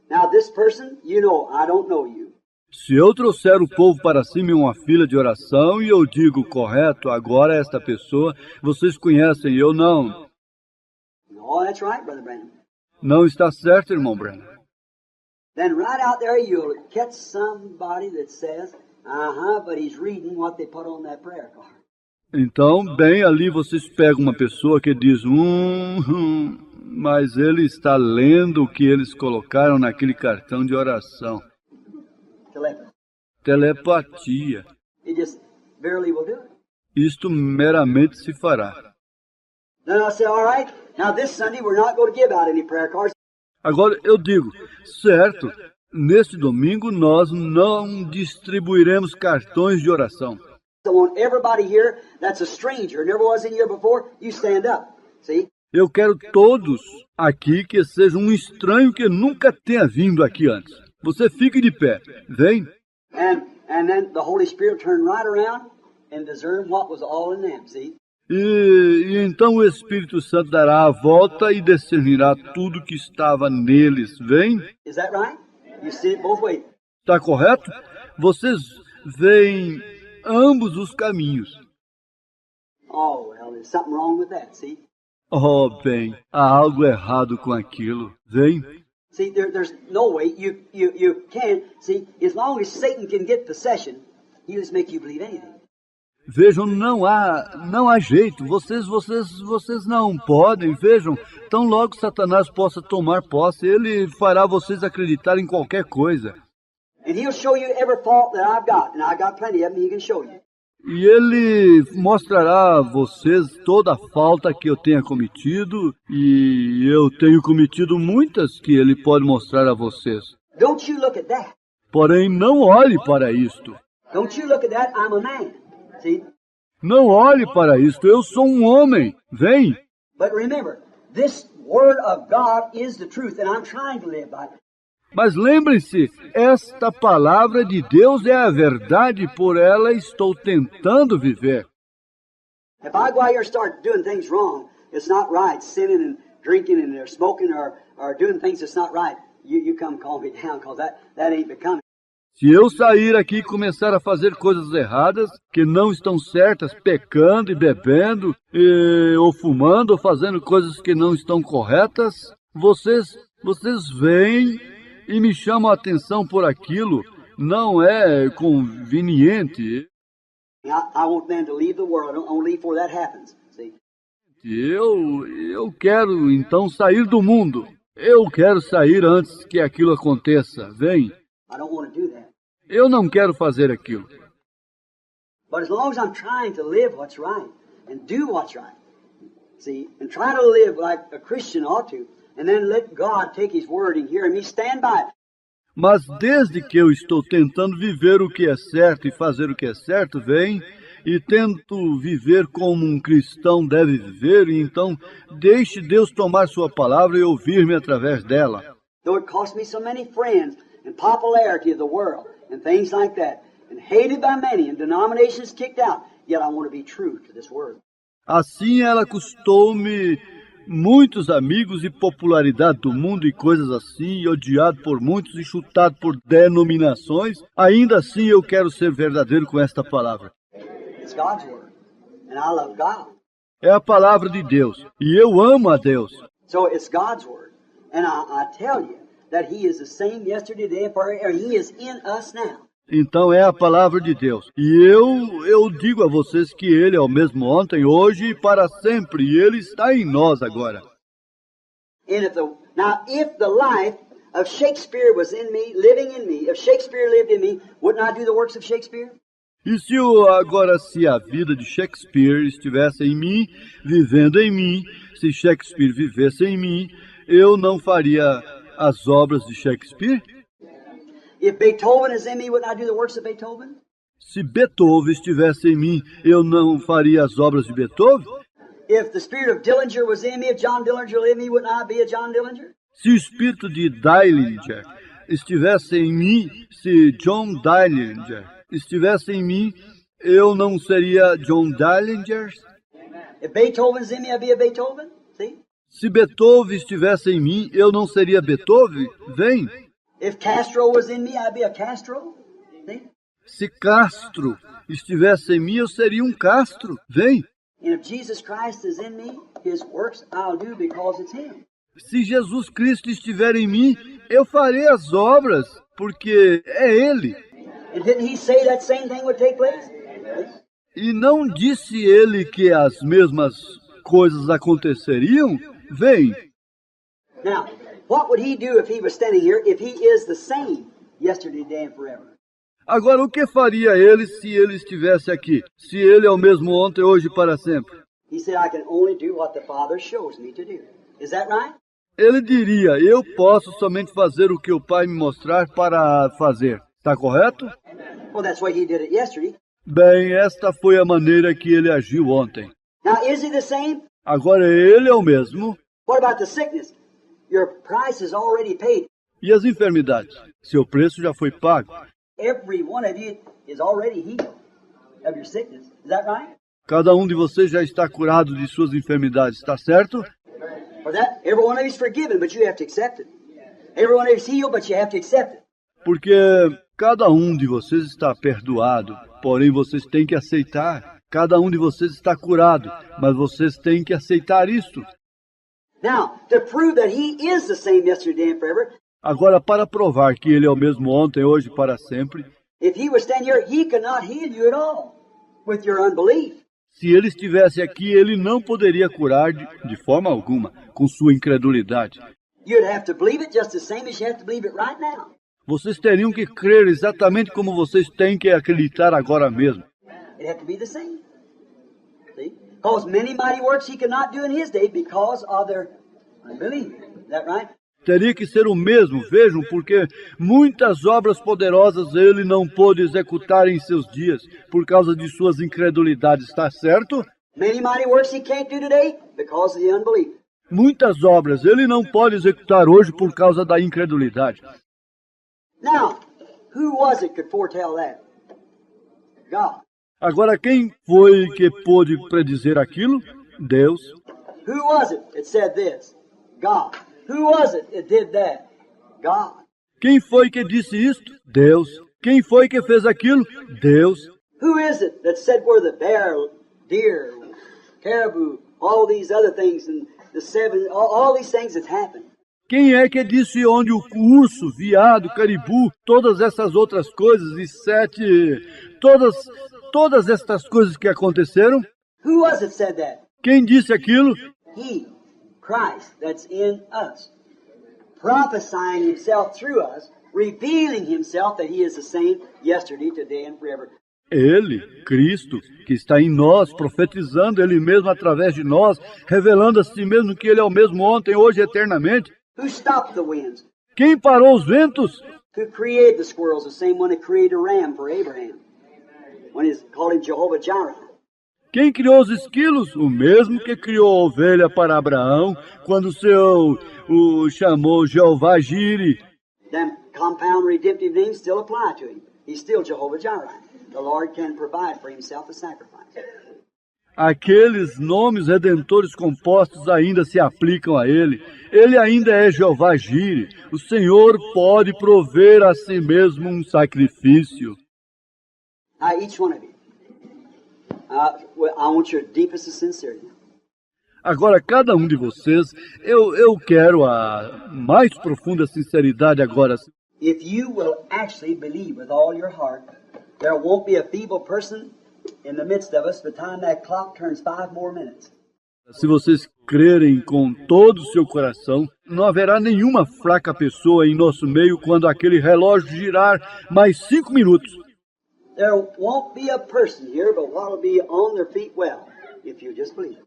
Speaker 2: now this person, you know, I don't know you.
Speaker 3: Se eu trouxer o povo para cima em uma fila de oração e eu digo, correto, agora esta pessoa, vocês conhecem, eu não.
Speaker 2: No, that's right, Brother Brandon.
Speaker 3: Não está certo, irmão Branham.
Speaker 2: Then right out there you'll catch somebody that says, but he's reading what they put on that prayer card.
Speaker 3: Então, bem ali vocês pegam uma pessoa que diz, mas ele está lendo o que eles colocaram naquele cartão de oração. Telepatia.
Speaker 2: It just barely will do it.
Speaker 3: Isto meramente se fará.
Speaker 2: Then I'll say, all right, now this Sunday we're not going to give out any prayer cards.
Speaker 3: Agora eu digo, certo, neste domingo nós não distribuiremos cartões de oração.
Speaker 2: I want everybody here that's a stranger, never was in here before, you stand up. See?
Speaker 3: Eu quero todos aqui que seja um estranho que nunca tenha vindo aqui antes. Você fique de pé, vem.
Speaker 2: And then the Holy Spirit turned right around and discerned what was all in them, see?
Speaker 3: E então o Espírito Santo dará a volta e discernirá tudo que estava neles, vem?
Speaker 2: Is that right? You see it both ways.
Speaker 3: Está correto? Vocês veem ambos os caminhos.
Speaker 2: Oh, well, there's something wrong with that, see?
Speaker 3: Oh, bem, há algo errado com aquilo, vem?
Speaker 2: See, there's no way you can, see, as long as Satan can get possession, he'll just make you believe anything.
Speaker 3: Vejam, não há jeito, vocês não podem, vejam, tão logo Satanás possa tomar posse, ele fará vocês acreditar em qualquer coisa.
Speaker 2: And he'll show you every fault that I've got, and I've got plenty of them he can show you.
Speaker 3: E ele mostrará a vocês toda a falta que eu tenha cometido, e eu tenho cometido muitas que ele pode mostrar a vocês.
Speaker 2: Don't you look at that.
Speaker 3: Porém, não olhe para isto.
Speaker 2: Don't you look at that, I'm a man. See?
Speaker 3: Não olhe para isto, eu sou um homem. Vem.
Speaker 2: But remember, this word of God is the truth, and I'm trying to live by it.
Speaker 3: Mas lembrem-se, esta palavra de Deus é a verdade, por ela estou tentando viver.
Speaker 2: If I go out here and start doing things wrong, it's not right, sinning and drinking and smoking or doing things that's not right, you come calm me down, because that ain't becoming.
Speaker 3: Se eu sair aqui e começar a fazer coisas erradas, que não estão certas, pecando e bebendo, ou fumando, ou fazendo coisas que não estão corretas, vocês vêm e me chamam a atenção por aquilo, não é conveniente.
Speaker 2: I want them to leave the world. I don't leave before that happens. See?
Speaker 3: Eu quero então sair do mundo. Eu quero sair antes que aquilo aconteça. Vem.
Speaker 2: I don't want to do that.
Speaker 3: Eu não quero fazer aquilo.
Speaker 2: But as long as I'm trying to live what's right and do what's right, see, and try to live like a Christian ought to, and then let God take His word and hear me stand by it.
Speaker 3: Mas desde que eu estou tentando viver o que é certo e fazer o que é certo, vem, e tento viver como um cristão deve viver, e então deixe Deus tomar sua palavra e ouvir-me através dela.
Speaker 2: Though it cost me so many friends and popularity of the world and things like that, and hated by many and denominations kicked out, yet I want to be true to this word.
Speaker 3: Assim ela custou-me muitos amigos e popularidade do mundo e coisas assim, e odiado por muitos e chutado por denominações, ainda assim eu quero ser verdadeiro com esta palavra.
Speaker 2: It's God's word, and I love God.
Speaker 3: É a palavra de Deus, e eu amo a Deus.
Speaker 2: So it's God's word, and I tell you that He is the same yesterday, today, and forever. He is in us now.
Speaker 3: Então é a palavra de Deus. E eu digo a vocês que Ele é o mesmo ontem, hoje e para sempre. E Ele está em nós agora.
Speaker 2: And if the life of Shakespeare was in me, living in me, if Shakespeare lived in me, wouldn't I do the works of Shakespeare?
Speaker 3: E se a vida de Shakespeare estivesse em mim, vivendo em mim, se Shakespeare vivesse em mim, eu não faria as obras de Shakespeare?
Speaker 2: If Beethoven is in me, wouldn't I do the works of Beethoven?
Speaker 3: Se Beethoven estivesse em mim, eu não faria as obras de Beethoven?
Speaker 2: If the spirit of Dillinger was in me, if John Dillinger lived in me, wouldn't I be a John Dillinger?
Speaker 3: Se o espírito de Dillinger estivesse em mim, se John Dillinger estivesse em mim, eu não seria John Dillinger?
Speaker 2: If Beethoven's in me, I'd be a Beethoven. See?
Speaker 3: Se Beethoven estivesse em mim, eu não seria Beethoven? Vem.
Speaker 2: If Castro was in me, I'd be a Castro. See?
Speaker 3: Se Castro estivesse em mim, eu seria um Castro. Vem.
Speaker 2: And if Jesus Christ is in me, His works I'll do because it's Him.
Speaker 3: Se Jesus Cristo estiver em mim, eu farei as obras, porque é Ele.
Speaker 2: And didn't He say that same thing would take place?
Speaker 3: E não disse Ele que as mesmas coisas aconteceriam? Vem.
Speaker 2: Now, what would He do if He was standing here, if He is the same yesterday, today, and forever?
Speaker 3: Agora, o que faria Ele se Ele estivesse aqui? Se Ele é o mesmo ontem, hoje e para sempre?
Speaker 2: He said, I can only do what the Father shows me to do. Is that right?
Speaker 3: Ele diria, eu posso somente fazer o que o Pai me mostrar para fazer. Está correto?
Speaker 2: Well, that's why He did it yesterday.
Speaker 3: Bem, esta foi a maneira que Ele agiu ontem.
Speaker 2: Now, is He the same?
Speaker 3: Agora, Ele é o mesmo.
Speaker 2: What about the sickness? Your price is already paid.
Speaker 3: E as enfermidades? Seu preço já foi pago.
Speaker 2: Every one of you is already healed of your sickness. Is that right?
Speaker 3: Cada um de vocês já está curado de suas enfermidades, está certo?
Speaker 2: For that, every one of you is forgiven, but you have to accept it. Every one of you is healed, but you have to accept it.
Speaker 3: Porque cada um de vocês está perdoado, porém vocês têm que aceitar. Cada um de vocês está curado, mas vocês têm que aceitar isto.
Speaker 2: Now, to prove that He is the same yesterday and forever,
Speaker 3: Agora, para provar que Ele é o mesmo ontem, hoje e para sempre,
Speaker 2: if He was standing here, He could not heal you at all with your unbelief.
Speaker 3: se Ele estivesse aqui, Ele não poderia curar de forma alguma, com sua incredulidade.
Speaker 2: You'd have to believe it just the same as you have to believe it right now.
Speaker 3: Vocês teriam que crer exatamente como vocês têm que acreditar agora mesmo.
Speaker 2: It'd have to be the same. See? Because many mighty works He could not do in His day because of their unbelief. Is that right?
Speaker 3: Teria que ser o mesmo, vejam, porque muitas obras poderosas Ele não pôde executar em seus dias, por causa de suas incredulidades, está certo?
Speaker 2: Many mighty works He can't do today because of the unbelief.
Speaker 3: Muitas obras Ele não pode executar hoje por causa da incredulidade.
Speaker 2: Now, who was it could foretell that? God.
Speaker 3: Agora, quem foi que pôde predizer aquilo? Deus.
Speaker 2: Who was it that said this? God. Who was it that did that? God.
Speaker 3: Quem foi que disse isto? Deus. Quem foi que fez aquilo? Deus.
Speaker 2: Who is it that said where the bear, deer, caribou, all these other things, and the seven, all these things that's happened?
Speaker 3: Quem é que disse onde o urso, viado, caribu, todas essas outras coisas e todas estas coisas que aconteceram?
Speaker 2: Who was it said that?
Speaker 3: Quem disse aquilo?
Speaker 2: He, Christ, that's in us, prophesying himself through us, revealing himself that he is the same yesterday, today, and forever.
Speaker 3: Ele, Cristo, que está em nós, profetizando Ele mesmo através de nós, revelando a si mesmo que Ele é o mesmo ontem, hoje e eternamente.
Speaker 2: Who stopped the winds?
Speaker 3: Quem parou os ventos?
Speaker 2: Who created the squirrels? The same one that created a ram for Abraham, when he called him Jehovah Jireh.
Speaker 3: Quem criou os esquilos? O mesmo que criou a ovelha para Abraão, quando o chamou Jeová Jire.
Speaker 2: Them compound redemptive names still apply to him. He's still Jehovah Jireh. The Lord can provide for himself a sacrifice.
Speaker 3: Aqueles nomes redentores compostos ainda se aplicam a ele. Ele ainda é Jeová Jire. O Senhor pode prover a si mesmo um sacrifício.
Speaker 2: Now, each one of you, I want your deepest of sincerity.
Speaker 3: Agora, cada um de vocês, eu quero a mais profunda sinceridade agora.
Speaker 2: If you will actually believe with all your heart, there won't be a feeble person in the midst of us by the time that clock turns 5 more minutes.
Speaker 3: Se vocês crerem com todo o seu coração, não haverá nenhuma fraca pessoa em nosso meio quando aquele relógio girar mais 5 minutos.
Speaker 2: There won't be a person here but what will be on their feet well, if you just believe.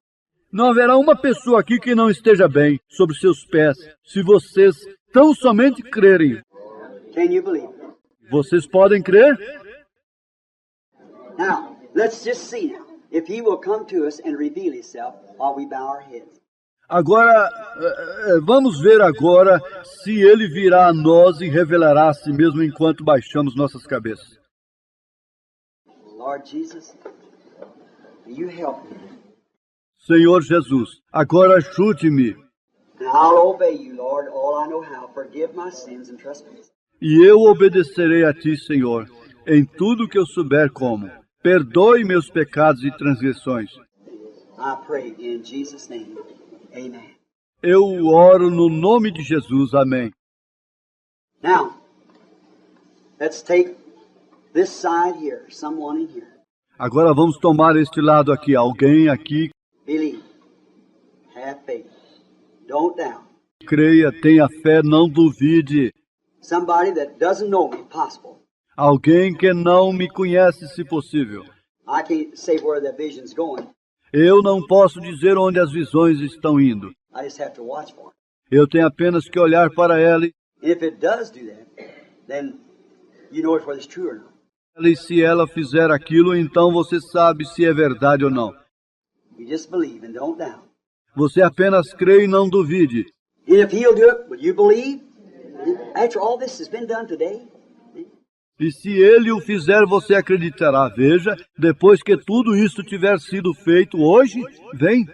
Speaker 3: Não haverá uma pessoa aqui que não esteja bem sobre seus pés, se vocês tão somente crerem.
Speaker 2: Can you believe?
Speaker 3: Vocês podem crer?
Speaker 2: Now, let's just see now. If he will come to us and reveal himself while we bow our heads.
Speaker 3: Agora, vamos ver agora se ele virá a nós e revelará a si mesmo enquanto baixamos nossas cabeças.
Speaker 2: Lord Jesus, you help me.
Speaker 3: Senhor Jesus, agora ajude-me.
Speaker 2: And I'll obey you, Lord, all I know how. Forgive my sins and trespasses.
Speaker 3: E eu obedecerei a ti, Senhor, em tudo que eu souber como. Perdoe meus pecados e transgressões.
Speaker 2: I pray in Jesus' name. Amen.
Speaker 3: Eu oro no nome de Jesus. Amém.
Speaker 2: Now, let's take this side here, someone in here.
Speaker 3: Agora vamos tomar este lado aqui. Alguém aqui.
Speaker 2: Believe. Have faith. Don't doubt.
Speaker 3: Creia, tenha fé, não duvide.
Speaker 2: Somebody that doesn't know me, possible.
Speaker 3: Alguém que não me conhece, se possível.
Speaker 2: I can't say where the vision's going.
Speaker 3: Eu não posso dizer onde as visões estão indo.
Speaker 2: I just have to watch for it.
Speaker 3: Eu tenho apenas que olhar para ela
Speaker 2: And if it does do that, then you know whether it's true or not.
Speaker 3: e se ela fizer aquilo, então você sabe se é verdade ou não.
Speaker 2: You just believe and don't doubt.
Speaker 3: Você apenas crê e não duvide.
Speaker 2: And if he'll do it, will you believe? After all this has been done today?
Speaker 3: E se ele o fizer, você acreditará. Veja, depois que tudo isso tiver sido feito hoje, vem.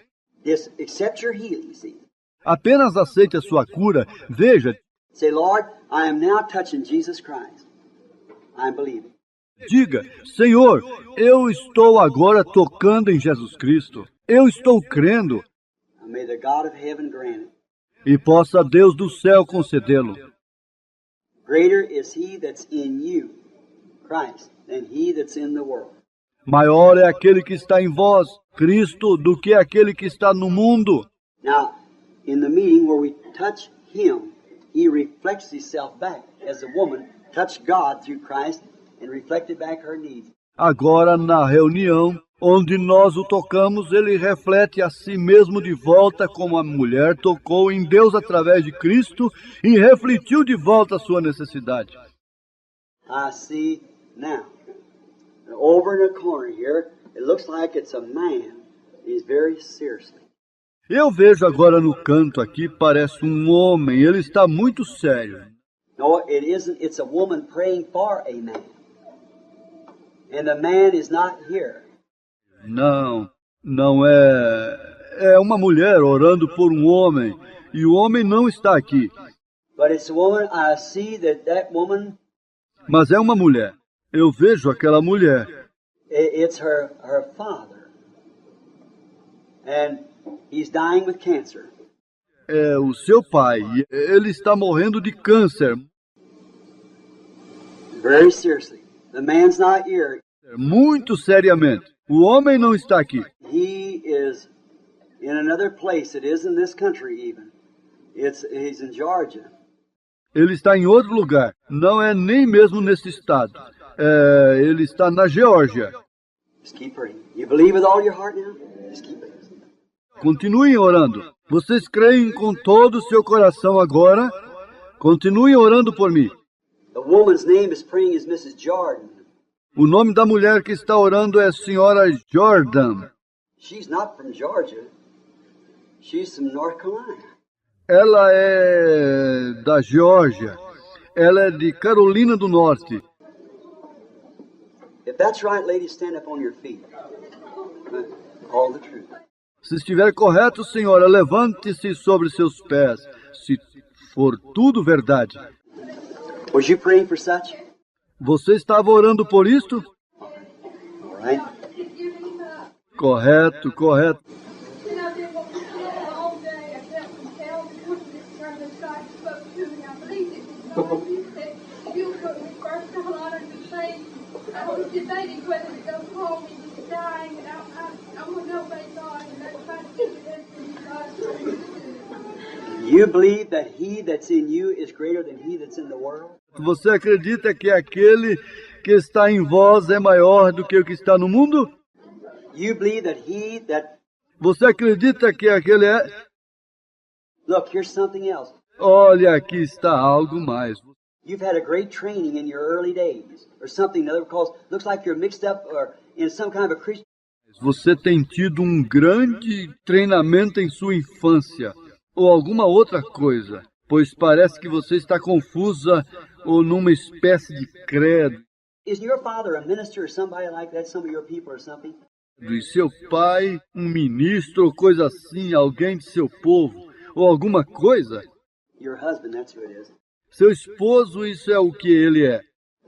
Speaker 2: Just accept your healing, see.
Speaker 3: Apenas aceite a sua cura. Veja,
Speaker 2: Say, Lord, I am now touching Jesus Christ. I'm believing.
Speaker 3: diga, Senhor, eu estou agora tocando em Jesus Cristo. Eu estou crendo.
Speaker 2: And may the God of heaven grant it.
Speaker 3: E possa Deus do céu concedê-lo.
Speaker 2: Greater is he that's in you, Christ, than he that's in the world.
Speaker 3: Maior é aquele que está em vós, Cristo, do que aquele que está no mundo.
Speaker 2: Now, in the meeting where we touch him, he reflects himself back as the woman touched God through Christ and reflected back her needs.
Speaker 3: Agora, na reunião, onde nós o tocamos, ele reflete a si mesmo de volta como a mulher tocou em Deus através de Cristo e refletiu de volta a sua necessidade.
Speaker 2: I see now, over in the corner here, it looks like it's a man. He's very seriously.
Speaker 3: Eu vejo agora no canto aqui, parece um homem, ele está muito sério.
Speaker 2: No, it isn't. It's a woman praying for a man. And the man is not here.
Speaker 3: Não é... É uma mulher orando por um homem, e o homem não está aqui.
Speaker 2: But it's a woman. I see that woman,
Speaker 3: Mas é uma mulher. Eu vejo aquela mulher.
Speaker 2: it's her father. And he's dying with cancer.
Speaker 3: é o seu pai. Ele está morrendo de câncer.
Speaker 2: Very seriously. The man's not here.
Speaker 3: Muito seriamente. O homem não está aqui.
Speaker 2: He is in another place. It isn't this country even. He's in Georgia.
Speaker 3: Ele está em outro lugar. Não é nem mesmo nesse estado. Ele está na Geórgia.
Speaker 2: Just keep praying. You believe with all your heart now? Just keep praying.
Speaker 3: Continuem orando. Vocês creem com todo o seu coração agora? Continuem orando por mim.
Speaker 2: The woman's name is praying is Mrs. Jordan.
Speaker 3: O nome da mulher que está orando é Senhora Jordan.
Speaker 2: She's not from Georgia. She's from North Carolina.
Speaker 3: Ela é da Geórgia. Ela é de Carolina do Norte.
Speaker 2: If that's right, ladies, stand up on your feet. All the truth.
Speaker 3: Se estiver correto, senhora, levante-se sobre seus pés. Se for tudo verdade.
Speaker 2: Was you praying for such?
Speaker 3: Você estava orando por isto?
Speaker 2: All right.
Speaker 3: Correto, correto.
Speaker 2: You believe that he that's in you is greater than he that's in the world?
Speaker 3: Você acredita que aquele que está em vós é maior do que o que está no mundo?
Speaker 2: You believe that he that...
Speaker 3: Você acredita que aquele é...
Speaker 2: Look, here's something else.
Speaker 3: Olha, aqui está algo mais.
Speaker 2: You've had a great training in your early days, or something other, because it looks like you're mixed up or in some kind of a Christian...
Speaker 3: Você tem tido um grande treinamento em sua infância, ou alguma outra coisa, pois parece que você está confusa ou numa espécie de credo.
Speaker 2: Is your father a minister or somebody like that, some of your people or something?
Speaker 3: E seu pai, um ministro ou coisa assim, alguém de seu povo, ou alguma coisa?
Speaker 2: Your husband, that's who it is.
Speaker 3: Seu esposo, isso é o que ele é.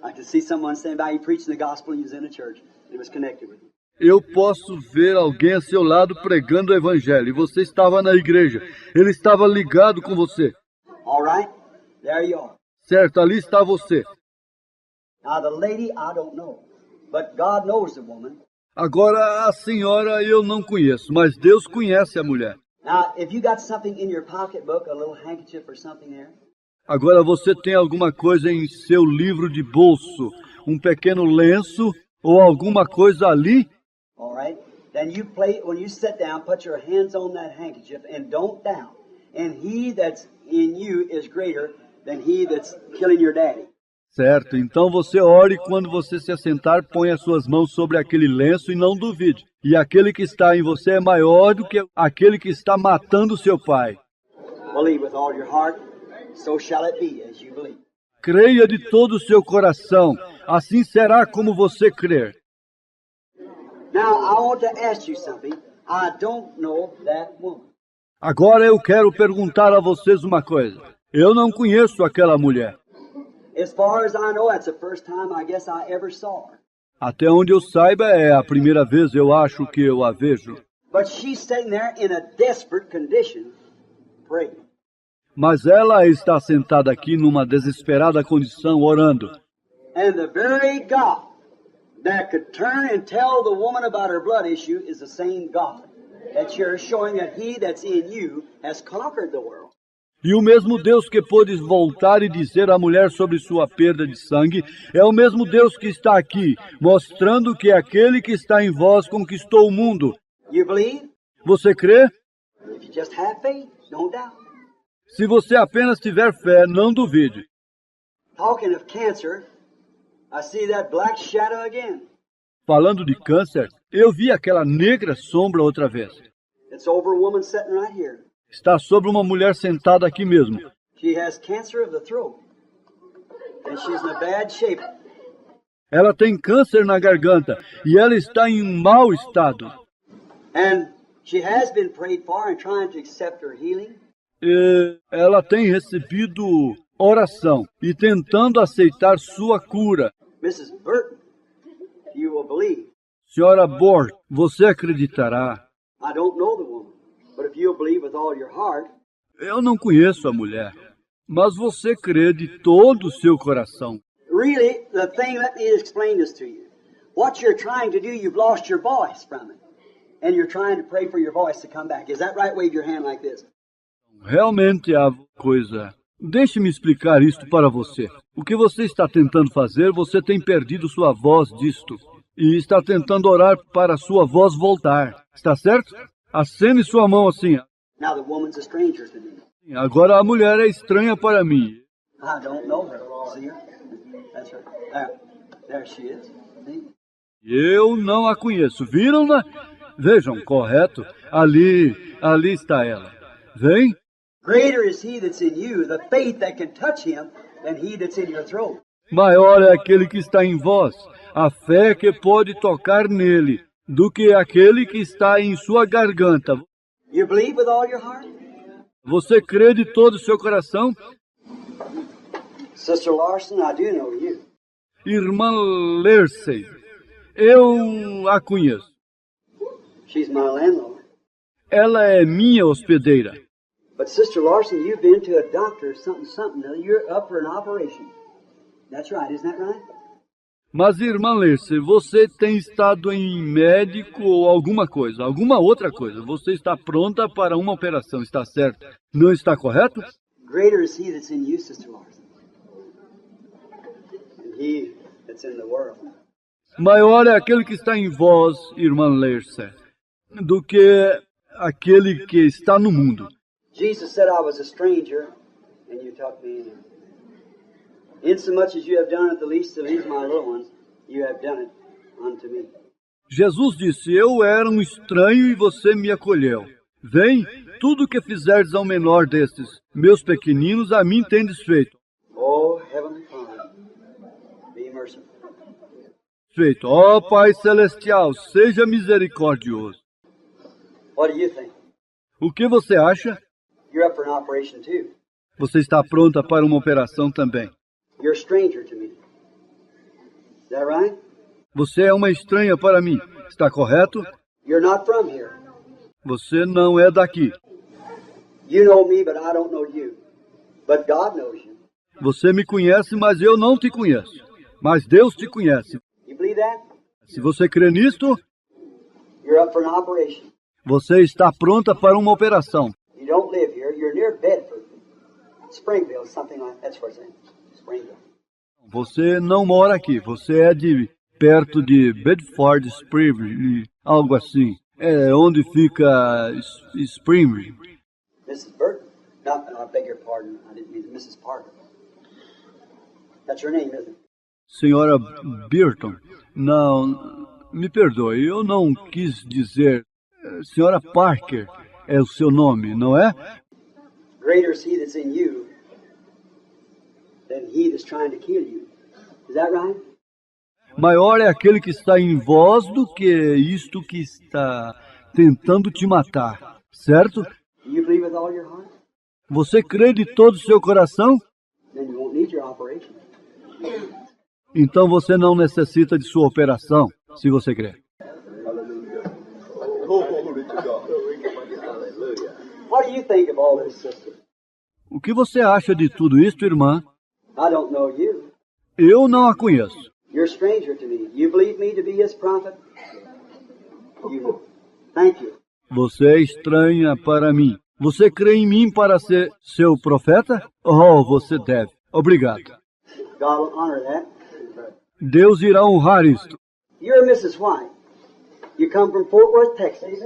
Speaker 2: I could see someone standing by you preaching the gospel and he was in a church. It was connected with you.
Speaker 3: Eu posso ver alguém a seu lado pregando o evangelho, e você estava na igreja. Ele estava ligado com você.
Speaker 2: All right? There you are.
Speaker 3: Certo, ali está você.
Speaker 2: Now the lady, I don't know. But God knows the woman.
Speaker 3: Agora, a senhora eu não conheço, mas Deus conhece a mulher.
Speaker 2: Now, if you got something in your pocketbook, a little handkerchief or something there,
Speaker 3: Agora você tem alguma coisa em seu livro de bolso, um pequeno lenço ou alguma coisa ali?
Speaker 2: all right? Then you play, when you sit down, put your hands on that handkerchief and don't doubt. And he that's in you is greater than he that's killing your daddy.
Speaker 3: Certo, então você ore quando você se assentar, põe as suas mãos sobre aquele lenço e não duvide. E aquele que está em você é maior do que aquele que está matando seu pai.
Speaker 2: Believe with all your heart, so shall it be as you believe.
Speaker 3: Creia de todo o seu coração, assim será como você crer.
Speaker 2: Now, I want to ask you something. I don't know that woman.
Speaker 3: Agora eu quero perguntar a vocês uma coisa. Eu não conheço aquela mulher.
Speaker 2: As far as I know, that's the first time I guess I ever saw her.
Speaker 3: Até onde eu saiba, é a primeira vez eu acho que eu a vejo.
Speaker 2: But she's sitting there in a desperate condition, praying.
Speaker 3: Mas ela está sentada aqui numa desesperada condição, orando.
Speaker 2: And the very God that could turn and tell the woman about her blood issue is the same God that you're showing that he that's in you has conquered the world.
Speaker 3: E o mesmo Deus que pôde voltar e dizer à mulher sobre sua perda de sangue é o mesmo Deus que está aqui, mostrando que aquele que está em vós conquistou o mundo.
Speaker 2: You believe?
Speaker 3: Você crê?
Speaker 2: If you just have faith, don't doubt.
Speaker 3: Se você apenas tiver fé, não duvide.
Speaker 2: Talking of cancer, I see that black shadow again.
Speaker 3: Falando de câncer, eu vi aquela negra sombra outra vez.
Speaker 2: It's over a woman sitting right here.
Speaker 3: Está sobre uma mulher sentada aqui mesmo.
Speaker 2: She has cancer of the throat. And she's in a bad shape.
Speaker 3: Ela tem câncer na garganta e ela está em um mau estado.
Speaker 2: And she has been prayed for and trying to accept her healing.
Speaker 3: E ela tem recebido oração e tentando aceitar sua cura.
Speaker 2: Mrs. Burton, you will believe.
Speaker 3: Senhora Bort, você acreditará?
Speaker 2: I don't know the woman, but if you'll believe with all your heart,
Speaker 3: Eu não conheço a mulher, mas você crê de todo o seu coração.
Speaker 2: Really, the thing, let me explain this to you. What you're trying to do, you've lost your voice from it. And you're trying to pray for your voice to come back. Is that right? Wave your hand like this.
Speaker 3: Realmente a coisa. Deixe-me explicar isto para você. O que você está tentando fazer, você tem perdido sua voz disto. E está tentando orar para sua voz voltar. Está certo? Acene sua mão assim.
Speaker 2: Now the woman's a stranger to me.
Speaker 3: Agora a mulher é estranha para mim.
Speaker 2: I don't know her. See her? That's her. There she is. See?
Speaker 3: Eu não a conheço. Viram-na? Vejam, correto. Ali está ela. Vem.
Speaker 2: Greater is he that's in you, the faith that can touch him, than he that's in your throat.
Speaker 3: Maior é aquele que está em vós, a fé que pode tocar nele, do que aquele que está em sua garganta.
Speaker 2: You believe with all your heart?
Speaker 3: Você crê de todo o seu coração?
Speaker 2: Sister Larson, I do know you.
Speaker 3: Irmã Lersey, eu a conheço.
Speaker 2: She's my landlord.
Speaker 3: Ela é minha hospedeira.
Speaker 2: But Sister Larson, you've been to a doctor, something. Now you're up for an operation. That's right, isn't that right?
Speaker 3: Mas, irmã Lersey, você tem estado em médico ou alguma outra coisa. Você está pronta para uma operação, está certo? Não está correto?
Speaker 2: Greater is he that's in you, Sister Larson, than he that's in the world.
Speaker 3: Maior é aquele que está em vós, irmã Lersey, do que aquele que está no mundo.
Speaker 2: Jesus said I was a stranger, and you took me in. Insomuch as you have done it the least of these my little ones, you have done it unto me.
Speaker 3: Jesus disse, eu era um estranho e você me acolheu. Vem, tudo o que fizerdes ao menor destes, meus pequeninos, a mim tendes feito.
Speaker 2: Oh, Heavenly Father, be merciful.
Speaker 3: Feito, ó Pai Celestial, seja misericordioso.
Speaker 2: What do you think?
Speaker 3: O que você acha?
Speaker 2: You're up for an operation too.
Speaker 3: Você está pronta para uma operação também.
Speaker 2: You're a stranger to me. Is that right?
Speaker 3: Você é uma estranha para mim, está correto?
Speaker 2: You're not from here.
Speaker 3: Você não é daqui.
Speaker 2: You know me, but I don't know you. But God knows you.
Speaker 3: Você me conhece, mas eu não te conheço. Mas Deus te conhece.
Speaker 2: You believe that?
Speaker 3: Se você crê nisto,
Speaker 2: You're up for an operation.
Speaker 3: você está pronta para uma operação.
Speaker 2: You don't live here. You're near Bedford. Springville, something like that's where it's at. Springville.
Speaker 3: Você não mora aqui. Você é de perto de Bedford Springfield, algo assim. É onde fica Springfield.
Speaker 2: Mrs. Burton. I beg your pardon. I didn't mean to. Mrs. Parker. That's your name, isn't it?
Speaker 3: Senhora Burton. Não, me perdoe, eu não quis dizer. Senhora Parker é o seu nome, não é?
Speaker 2: Greater is he that's in you than he that's trying to kill you. Is that right?
Speaker 3: Maior é aquele que está em vós do que isto que está tentando te matar, certo?
Speaker 2: Do you believe with all your heart?
Speaker 3: Você crê de todo o seu coração?
Speaker 2: Then you won't need your operation.
Speaker 3: Então você não necessita de sua operação, se você crê.
Speaker 2: What do you think of all this, sister?
Speaker 3: O que você acha de tudo isto, irmã?
Speaker 2: I don't know you.
Speaker 3: Eu não a conheço.
Speaker 2: You're a stranger to me. You believe me to be his prophet? You. Thank you.
Speaker 3: Você é estranha para mim. Você crê em mim para ser seu profeta? Oh, você deve. Obrigado.
Speaker 2: God will honor that.
Speaker 3: Deus irá honrar isto.
Speaker 2: You're Mrs. White. You come from Fort Worth, Texas.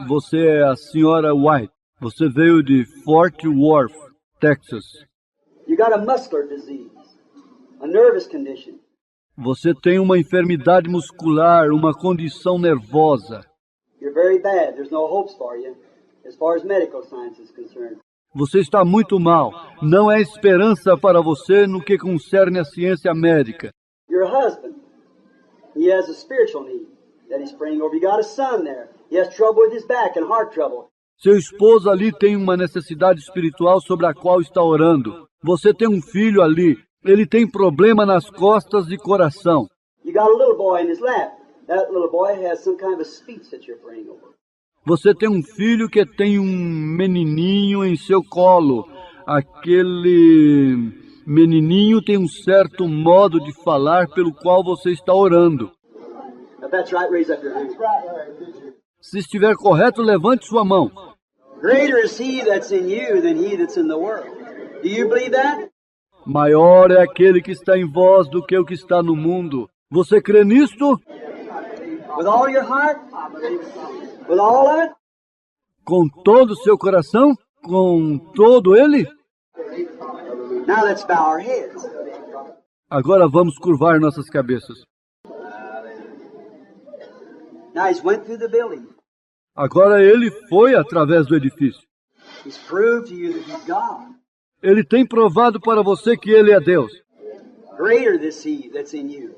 Speaker 3: Você é a senhora White. Você veio de Fort Worth, Texas.
Speaker 2: You got a muscular disease, a nervous condition.
Speaker 3: Você tem uma enfermidade muscular, uma condição nervosa.
Speaker 2: You're very bad. There's no hopes for you as far as medical science is concerned.
Speaker 3: Você está muito mal. Não há esperança para você no que concerne a ciência médica.
Speaker 2: Your husband, he has a spiritual need that he's praying over. You got a son there. He has trouble with his back and heart trouble.
Speaker 3: Seu esposo ali tem uma necessidade espiritual sobre a qual está orando. Você tem um filho ali. Ele tem problema nas costas e coração.
Speaker 2: You got a little boy in his lap. That little boy has some kind of a speech that you're praying over.
Speaker 3: Você tem um filho que tem um menininho em seu colo. Aquele menininho tem um certo modo de falar pelo qual você está orando.
Speaker 2: If that's right, raise up your hand.
Speaker 3: Se estiver correto, levante sua mão.
Speaker 2: Greater is He that's in you than he that's in the world. Do you believe that?
Speaker 3: Maior é aquele que está em vós do que o que está no mundo. Você crê nisto?
Speaker 2: With all your heart? With all of it?
Speaker 3: Com todo o seu coração? Com todo ele?
Speaker 2: Now let's bow our heads.
Speaker 3: Agora vamos curvar nossas cabeças.
Speaker 2: Now He's went through the building.
Speaker 3: Agora ele foi através do edifício.
Speaker 2: He's proved to you that He's God.
Speaker 3: Ele tem provado para você que ele é Deus.
Speaker 2: Greater is He that's in you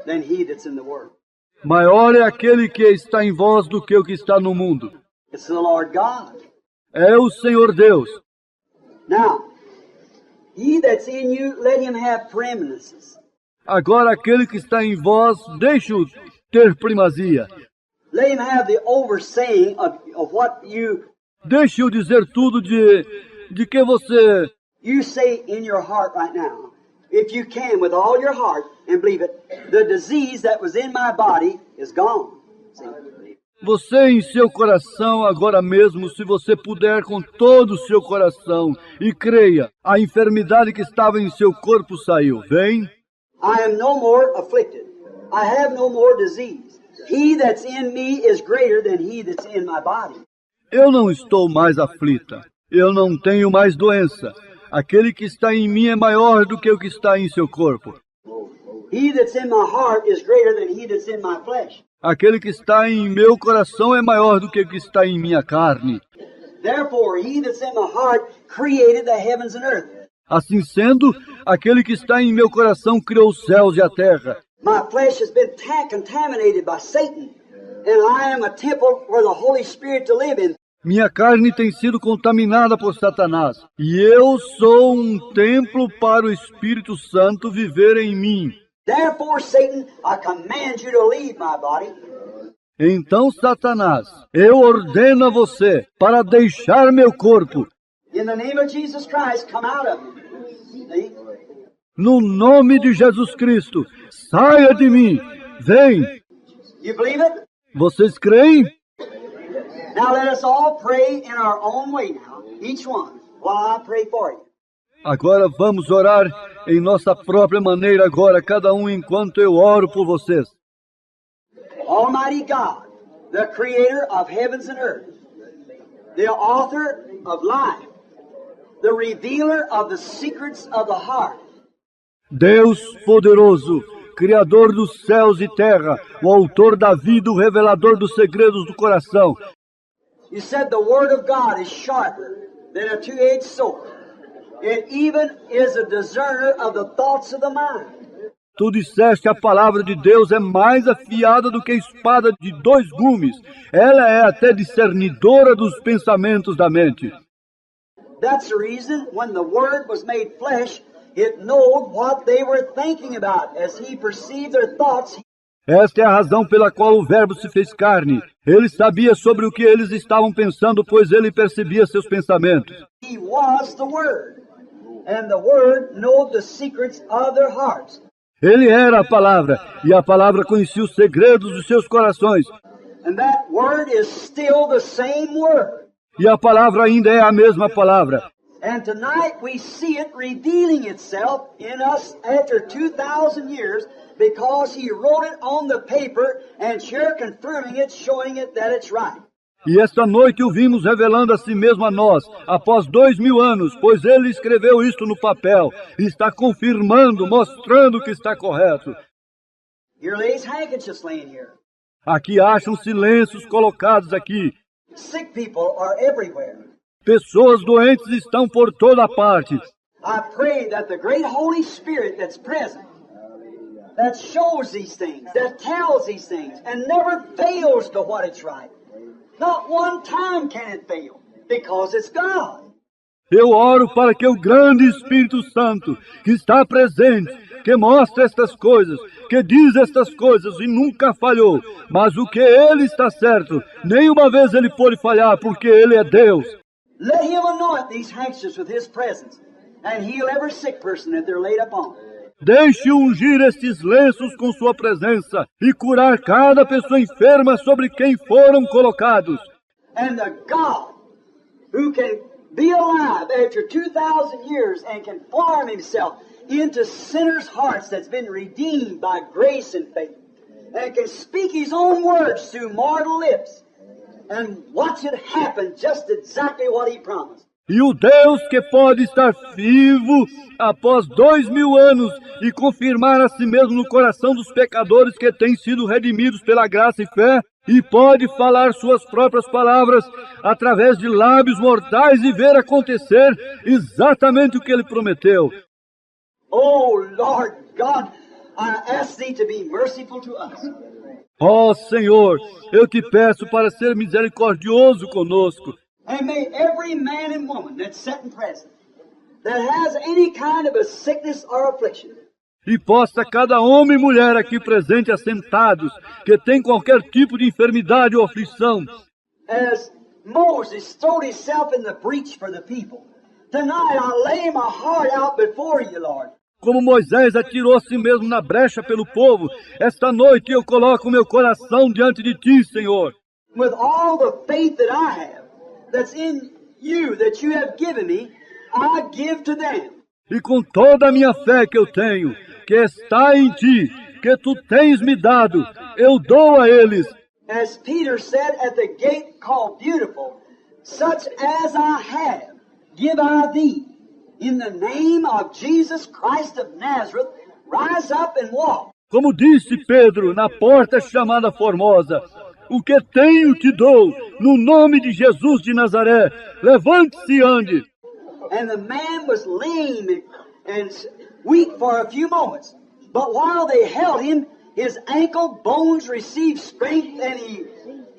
Speaker 2: than he that's in the world.
Speaker 3: Maior é aquele que está em vós do que o que está no mundo.
Speaker 2: It's the Lord God.
Speaker 3: É o Senhor Deus.
Speaker 2: Now, He that's in you, let Him have preeminences.
Speaker 3: Agora aquele que está em vós, deixe-o ter primazia.
Speaker 2: Let Him have the oversaying of what
Speaker 3: Deixe-o dizer tudo de que você...
Speaker 2: you say in your heart right now. If you can, with all your heart, and believe it, the disease that was in my body is gone. See?
Speaker 3: Você em seu coração agora mesmo, se você puder com todo o seu coração, e creia, a enfermidade que estava em seu corpo saiu. Vem.
Speaker 2: I am no more afflicted. I have no more disease. He that's in me is greater than he that's in my body.
Speaker 3: Eu não estou mais aflita. Eu não tenho mais doença. Aquele que está em mim é maior do que o que está em seu corpo.
Speaker 2: He that's in my heart is greater than he that's in my flesh.
Speaker 3: Aquele que está em meu coração é maior do que o que está em minha carne.
Speaker 2: Therefore, he that's in my heart created the heavens and earth.
Speaker 3: Assim sendo, aquele que está em meu coração criou os céus e a terra.
Speaker 2: My flesh has been contaminated by Satan, and I am a temple for the Holy Spirit to live in.
Speaker 3: Minha carne tem sido contaminada por Satanás, e eu sou um templo para o Espírito Santo viver em mim.
Speaker 2: Therefore, Satan, I command you to leave my body.
Speaker 3: Então, Satanás, eu ordeno a você para deixar meu corpo.
Speaker 2: In the name of Jesus Christ, come out of me. See?
Speaker 3: No nome de Jesus Cristo, saia de mim. Vem.
Speaker 2: You believe it?
Speaker 3: Vocês creem?
Speaker 2: Now let us all pray in our own way now, each one, while I pray for you.
Speaker 3: Agora vamos orar em nossa própria maneira agora, cada um enquanto eu oro por vocês.
Speaker 2: Almighty God, the creator of heavens and earth, the author of life, the revealer of the secrets of the heart.
Speaker 3: Deus poderoso, Criador dos céus e terra, o autor da vida, o revelador dos segredos do coração.
Speaker 2: You said the word of God is sharper than a two-edged sword. It even is a discerner of the thoughts of the mind.
Speaker 3: Tu disseste, a palavra de Deus é mais afiada do que a espada de dois gumes. Ela é até discernidora dos pensamentos da mente.
Speaker 2: That's the reason when the Word was made flesh, it knowed what they were thinking about. As He perceived their thoughts,
Speaker 3: Esta é a razão pela qual o Verbo se fez carne. Ele sabia sobre o que eles estavam pensando, pois ele percebia seus pensamentos.
Speaker 2: He was the Word. And the Word knowed the secrets of their hearts.
Speaker 3: Ele era a palavra, e a palavra conhecia os segredos dos seus corações.
Speaker 2: And that Word is still the same Word.
Speaker 3: E a palavra ainda é a mesma palavra.
Speaker 2: And tonight we see it revealing itself in us after 2,000 years because He wrote it on the paper and sure confirming it, showing it that it's right.
Speaker 3: E esta noite o vimos revelando a si mesmo a nós, após 2000 anos, pois ele escreveu isto no papel, e está confirmando, mostrando que está correto.
Speaker 2: Here lays handkerchiefs laying here.
Speaker 3: Aqui acham-se lenços colocados aqui.
Speaker 2: Sick people are everywhere.
Speaker 3: Pessoas doentes estão por toda parte.
Speaker 2: I pray that the great Holy Spirit that's present, that shows these things, that tells these things, and never fails to what it's right. Not one time can it fail, because it's God.
Speaker 3: Eu oro para que o grande Espírito Santo, que está presente, que mostra estas coisas, que diz estas coisas e nunca falhou. Mas o que ele está certo, nenhuma vez ele pôde falhar, porque ele é Deus.
Speaker 2: Let him anoint these handkerchiefs with his presence and heal every sick person that they're laid upon.
Speaker 3: Deixe ungir estes lenços com sua presença e curar cada pessoa enferma sobre quem foram colocados.
Speaker 2: And the God who can be alive after 2,000 years and can form himself into sinners' hearts that's been redeemed by grace and faith, and can speak his own words through mortal lips, and watch it happen just exactly what he promised.
Speaker 3: E o Deus que pode estar vivo após 2000 anos e confirmar a si mesmo no coração dos pecadores que têm sido redimidos pela graça e fé, e pode falar suas próprias palavras através de lábios mortais e ver acontecer exatamente o que ele prometeu.
Speaker 2: Oh, Lord God, I ask thee to be merciful to us.
Speaker 3: Ó Senhor, eu te peço para ser misericordioso conosco.
Speaker 2: And may every man and woman that's sitting present, that has any kind of a sickness or affliction,
Speaker 3: E possa cada homem e mulher aqui presente assentados, que tem qualquer tipo de enfermidade ou aflição,
Speaker 2: as Moses throwed himself in the breach for the people, tonight I lay my heart out before you, Lord.
Speaker 3: como Moisés atirou a si mesmo na brecha pelo povo, esta noite eu coloco meu coração diante de ti, Senhor.
Speaker 2: With all the faith that I have, that's in you, that you have given me, I give to them.
Speaker 3: E com toda a minha fé que eu tenho, que está em ti, que tu tens me dado, eu dou a eles.
Speaker 2: As Peter said at the gate called Beautiful, such as I have, give I thee. In the name of Jesus Christ of Nazareth, rise up and walk.
Speaker 3: Como disse Pedro na porta chamada Formosa, o que tenho te dou, no nome de Jesus de Nazaré, levante-se e ande.
Speaker 2: And the man was lame and weak for a few moments. But while they held him, his ankle bones received strength, and he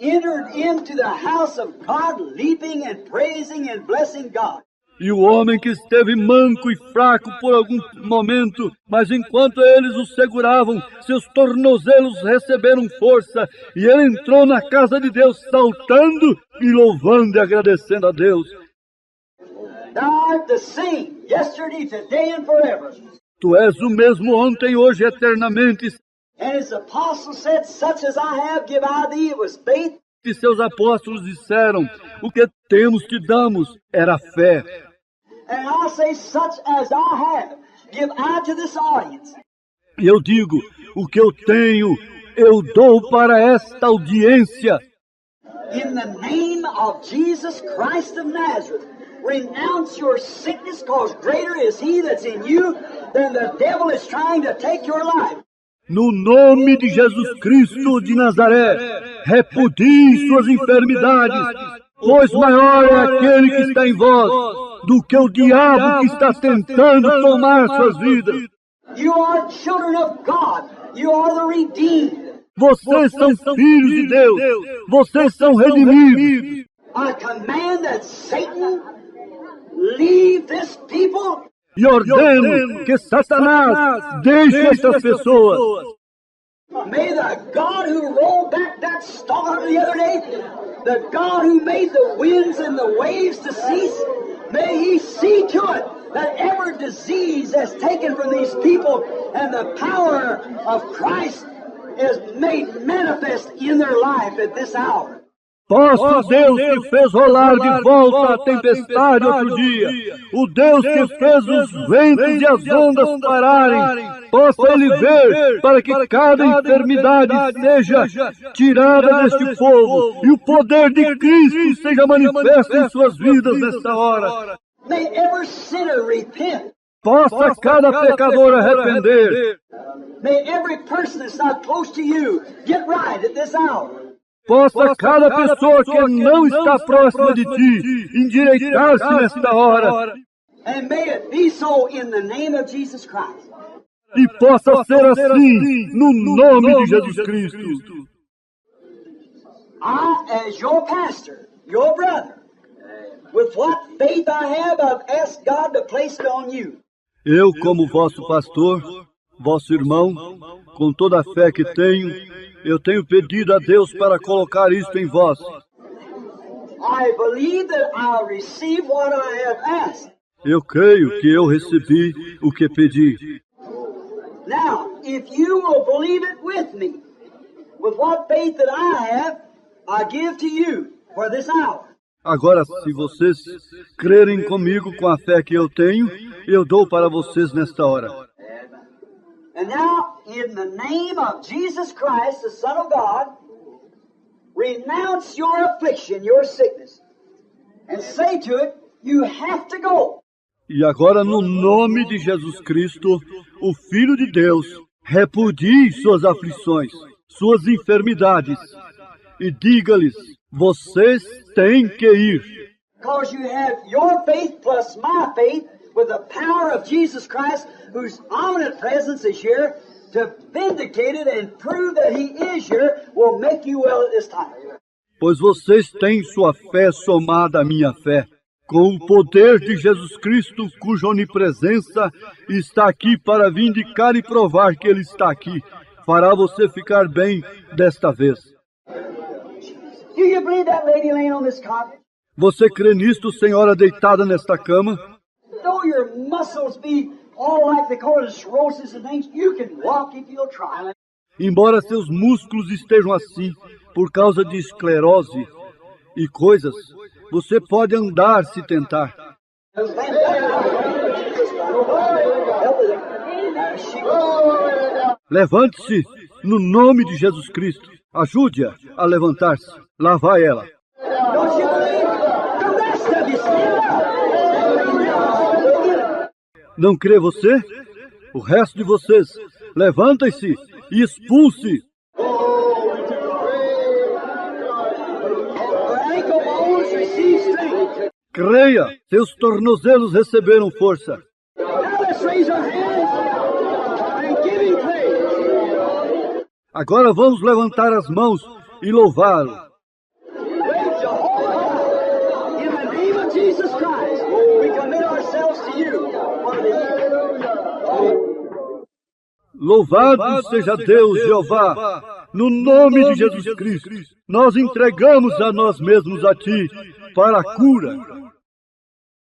Speaker 2: entered into the house of God, leaping and praising and blessing God.
Speaker 3: E o homem que esteve manco e fraco por algum momento, mas enquanto eles o seguravam, seus tornozelos receberam força, e ele entrou na casa de Deus saltando e louvando e agradecendo a Deus.
Speaker 2: Thou art the same, yesterday, today, and forever.
Speaker 3: Tu és o mesmo ontem, hoje e eternamente.
Speaker 2: And his apostles said, such as I have, give I thee. It was faith.
Speaker 3: E seus apóstolos disseram, o que temos te damos, era fé.
Speaker 2: And I say, such as I have, give I to this audience.
Speaker 3: E eu digo, o que eu tenho, eu dou para esta audiência.
Speaker 2: In the name of Jesus Christ of Nazareth, renounce your sickness, because greater is he that's in you than the devil is trying to take your life.
Speaker 3: No nome de Jesus Cristo de Nazaré, repudie suas enfermidades, pois maior é aquele que está em vós do que o diabo que está tentando tomar suas vidas.
Speaker 2: You are children of God. You are the redeemed.
Speaker 3: Vocês são filhos de Deus, vocês são redimidos.
Speaker 2: I command that Satan leave this people.
Speaker 3: E ordeno que Satanás deixe estas pessoas.
Speaker 2: May the God who rolled back that storm the other day, the God who made the winds and the waves to cease, may he see to it that every disease that's taken from these people and the power of Christ is made manifest in their life at this hour.
Speaker 3: Posso Deus que fez rolar de volta a tempestade outro dia, o Deus que fez os ventos e as ondas pararem, possa Ele ver para que cada enfermidade seja tirada deste povo e o poder de Cristo seja manifesto em suas vidas nesta hora.
Speaker 2: May every sinner repent.
Speaker 3: Possa cada pecador arrepender.
Speaker 2: May every person that's not close to you get right at this hour.
Speaker 3: Possa cada pessoa que não está próxima de ti endireitar-se nesta hora.
Speaker 2: And may it be so in the name of Jesus Christ.
Speaker 3: E possa ser assim no nome de Jesus Cristo.
Speaker 2: I, as your pastor, your brother, with what faith I have, I've asked God to place it on you.
Speaker 3: Eu, como vosso pastor, Vosso irmão, com toda a fé que tenho, eu tenho pedido a Deus para colocar isto em vós.
Speaker 2: I believe that I'll receive what I have asked.
Speaker 3: Eu creio que eu recebi o que pedi.
Speaker 2: Now, if you will believe it with me, with what faith that I have, I give to you for this hour.
Speaker 3: Agora, se vocês crerem comigo com a fé que eu tenho, eu dou para vocês nesta hora.
Speaker 2: And now, in the name of Jesus Christ, the Son of God, renounce your affliction, your sickness, and say to it, you have to go.
Speaker 3: E agora, no nome de Jesus Cristo, o Filho de Deus, repudie suas aflições, suas enfermidades, e diga-lhes, vocês têm que ir.
Speaker 2: Because you have your faith plus my faith with the power of Jesus Christ, whose omnipotent presence is here, to vindicate it and prove that He is here, will make you well at this time.
Speaker 3: Pois vocês têm sua fé somada à minha fé, com o poder de Jesus Cristo, cuja onipresença está aqui para vindicar e provar que Ele está aqui, fará você ficar bem desta vez.
Speaker 2: Do you believe that lady laying on this cot?
Speaker 3: Você crê nisto, senhora deitada nesta cama?
Speaker 2: Though your muscles be all like the color of cirrhosis and things, you can walk if you'll try.
Speaker 3: Embora seus músculos estejam assim, por causa de esclerose e coisas, você pode andar se tentar. Levante-se no nome de Jesus Cristo. Ajude-a a levantar-se. Lá vai ela.
Speaker 2: Don't you believe? The rest of you stand up.
Speaker 3: Não crê você? O resto de vocês, levantem-se e expulse.
Speaker 2: Her ankle bones receive strength.
Speaker 3: Creia, seus tornozelos receberam força.
Speaker 2: Now let's raise our hands and give Him praise.
Speaker 3: Agora vamos levantar as mãos e louvá-lo.
Speaker 2: Praise Jehovah. In the name of Jesus Christ, we commit ourselves to you for the evening.
Speaker 3: Louvado seja Deus, Jeová, no nome de Jesus Cristo. Nós entregamos a nós mesmos a Ti para a cura.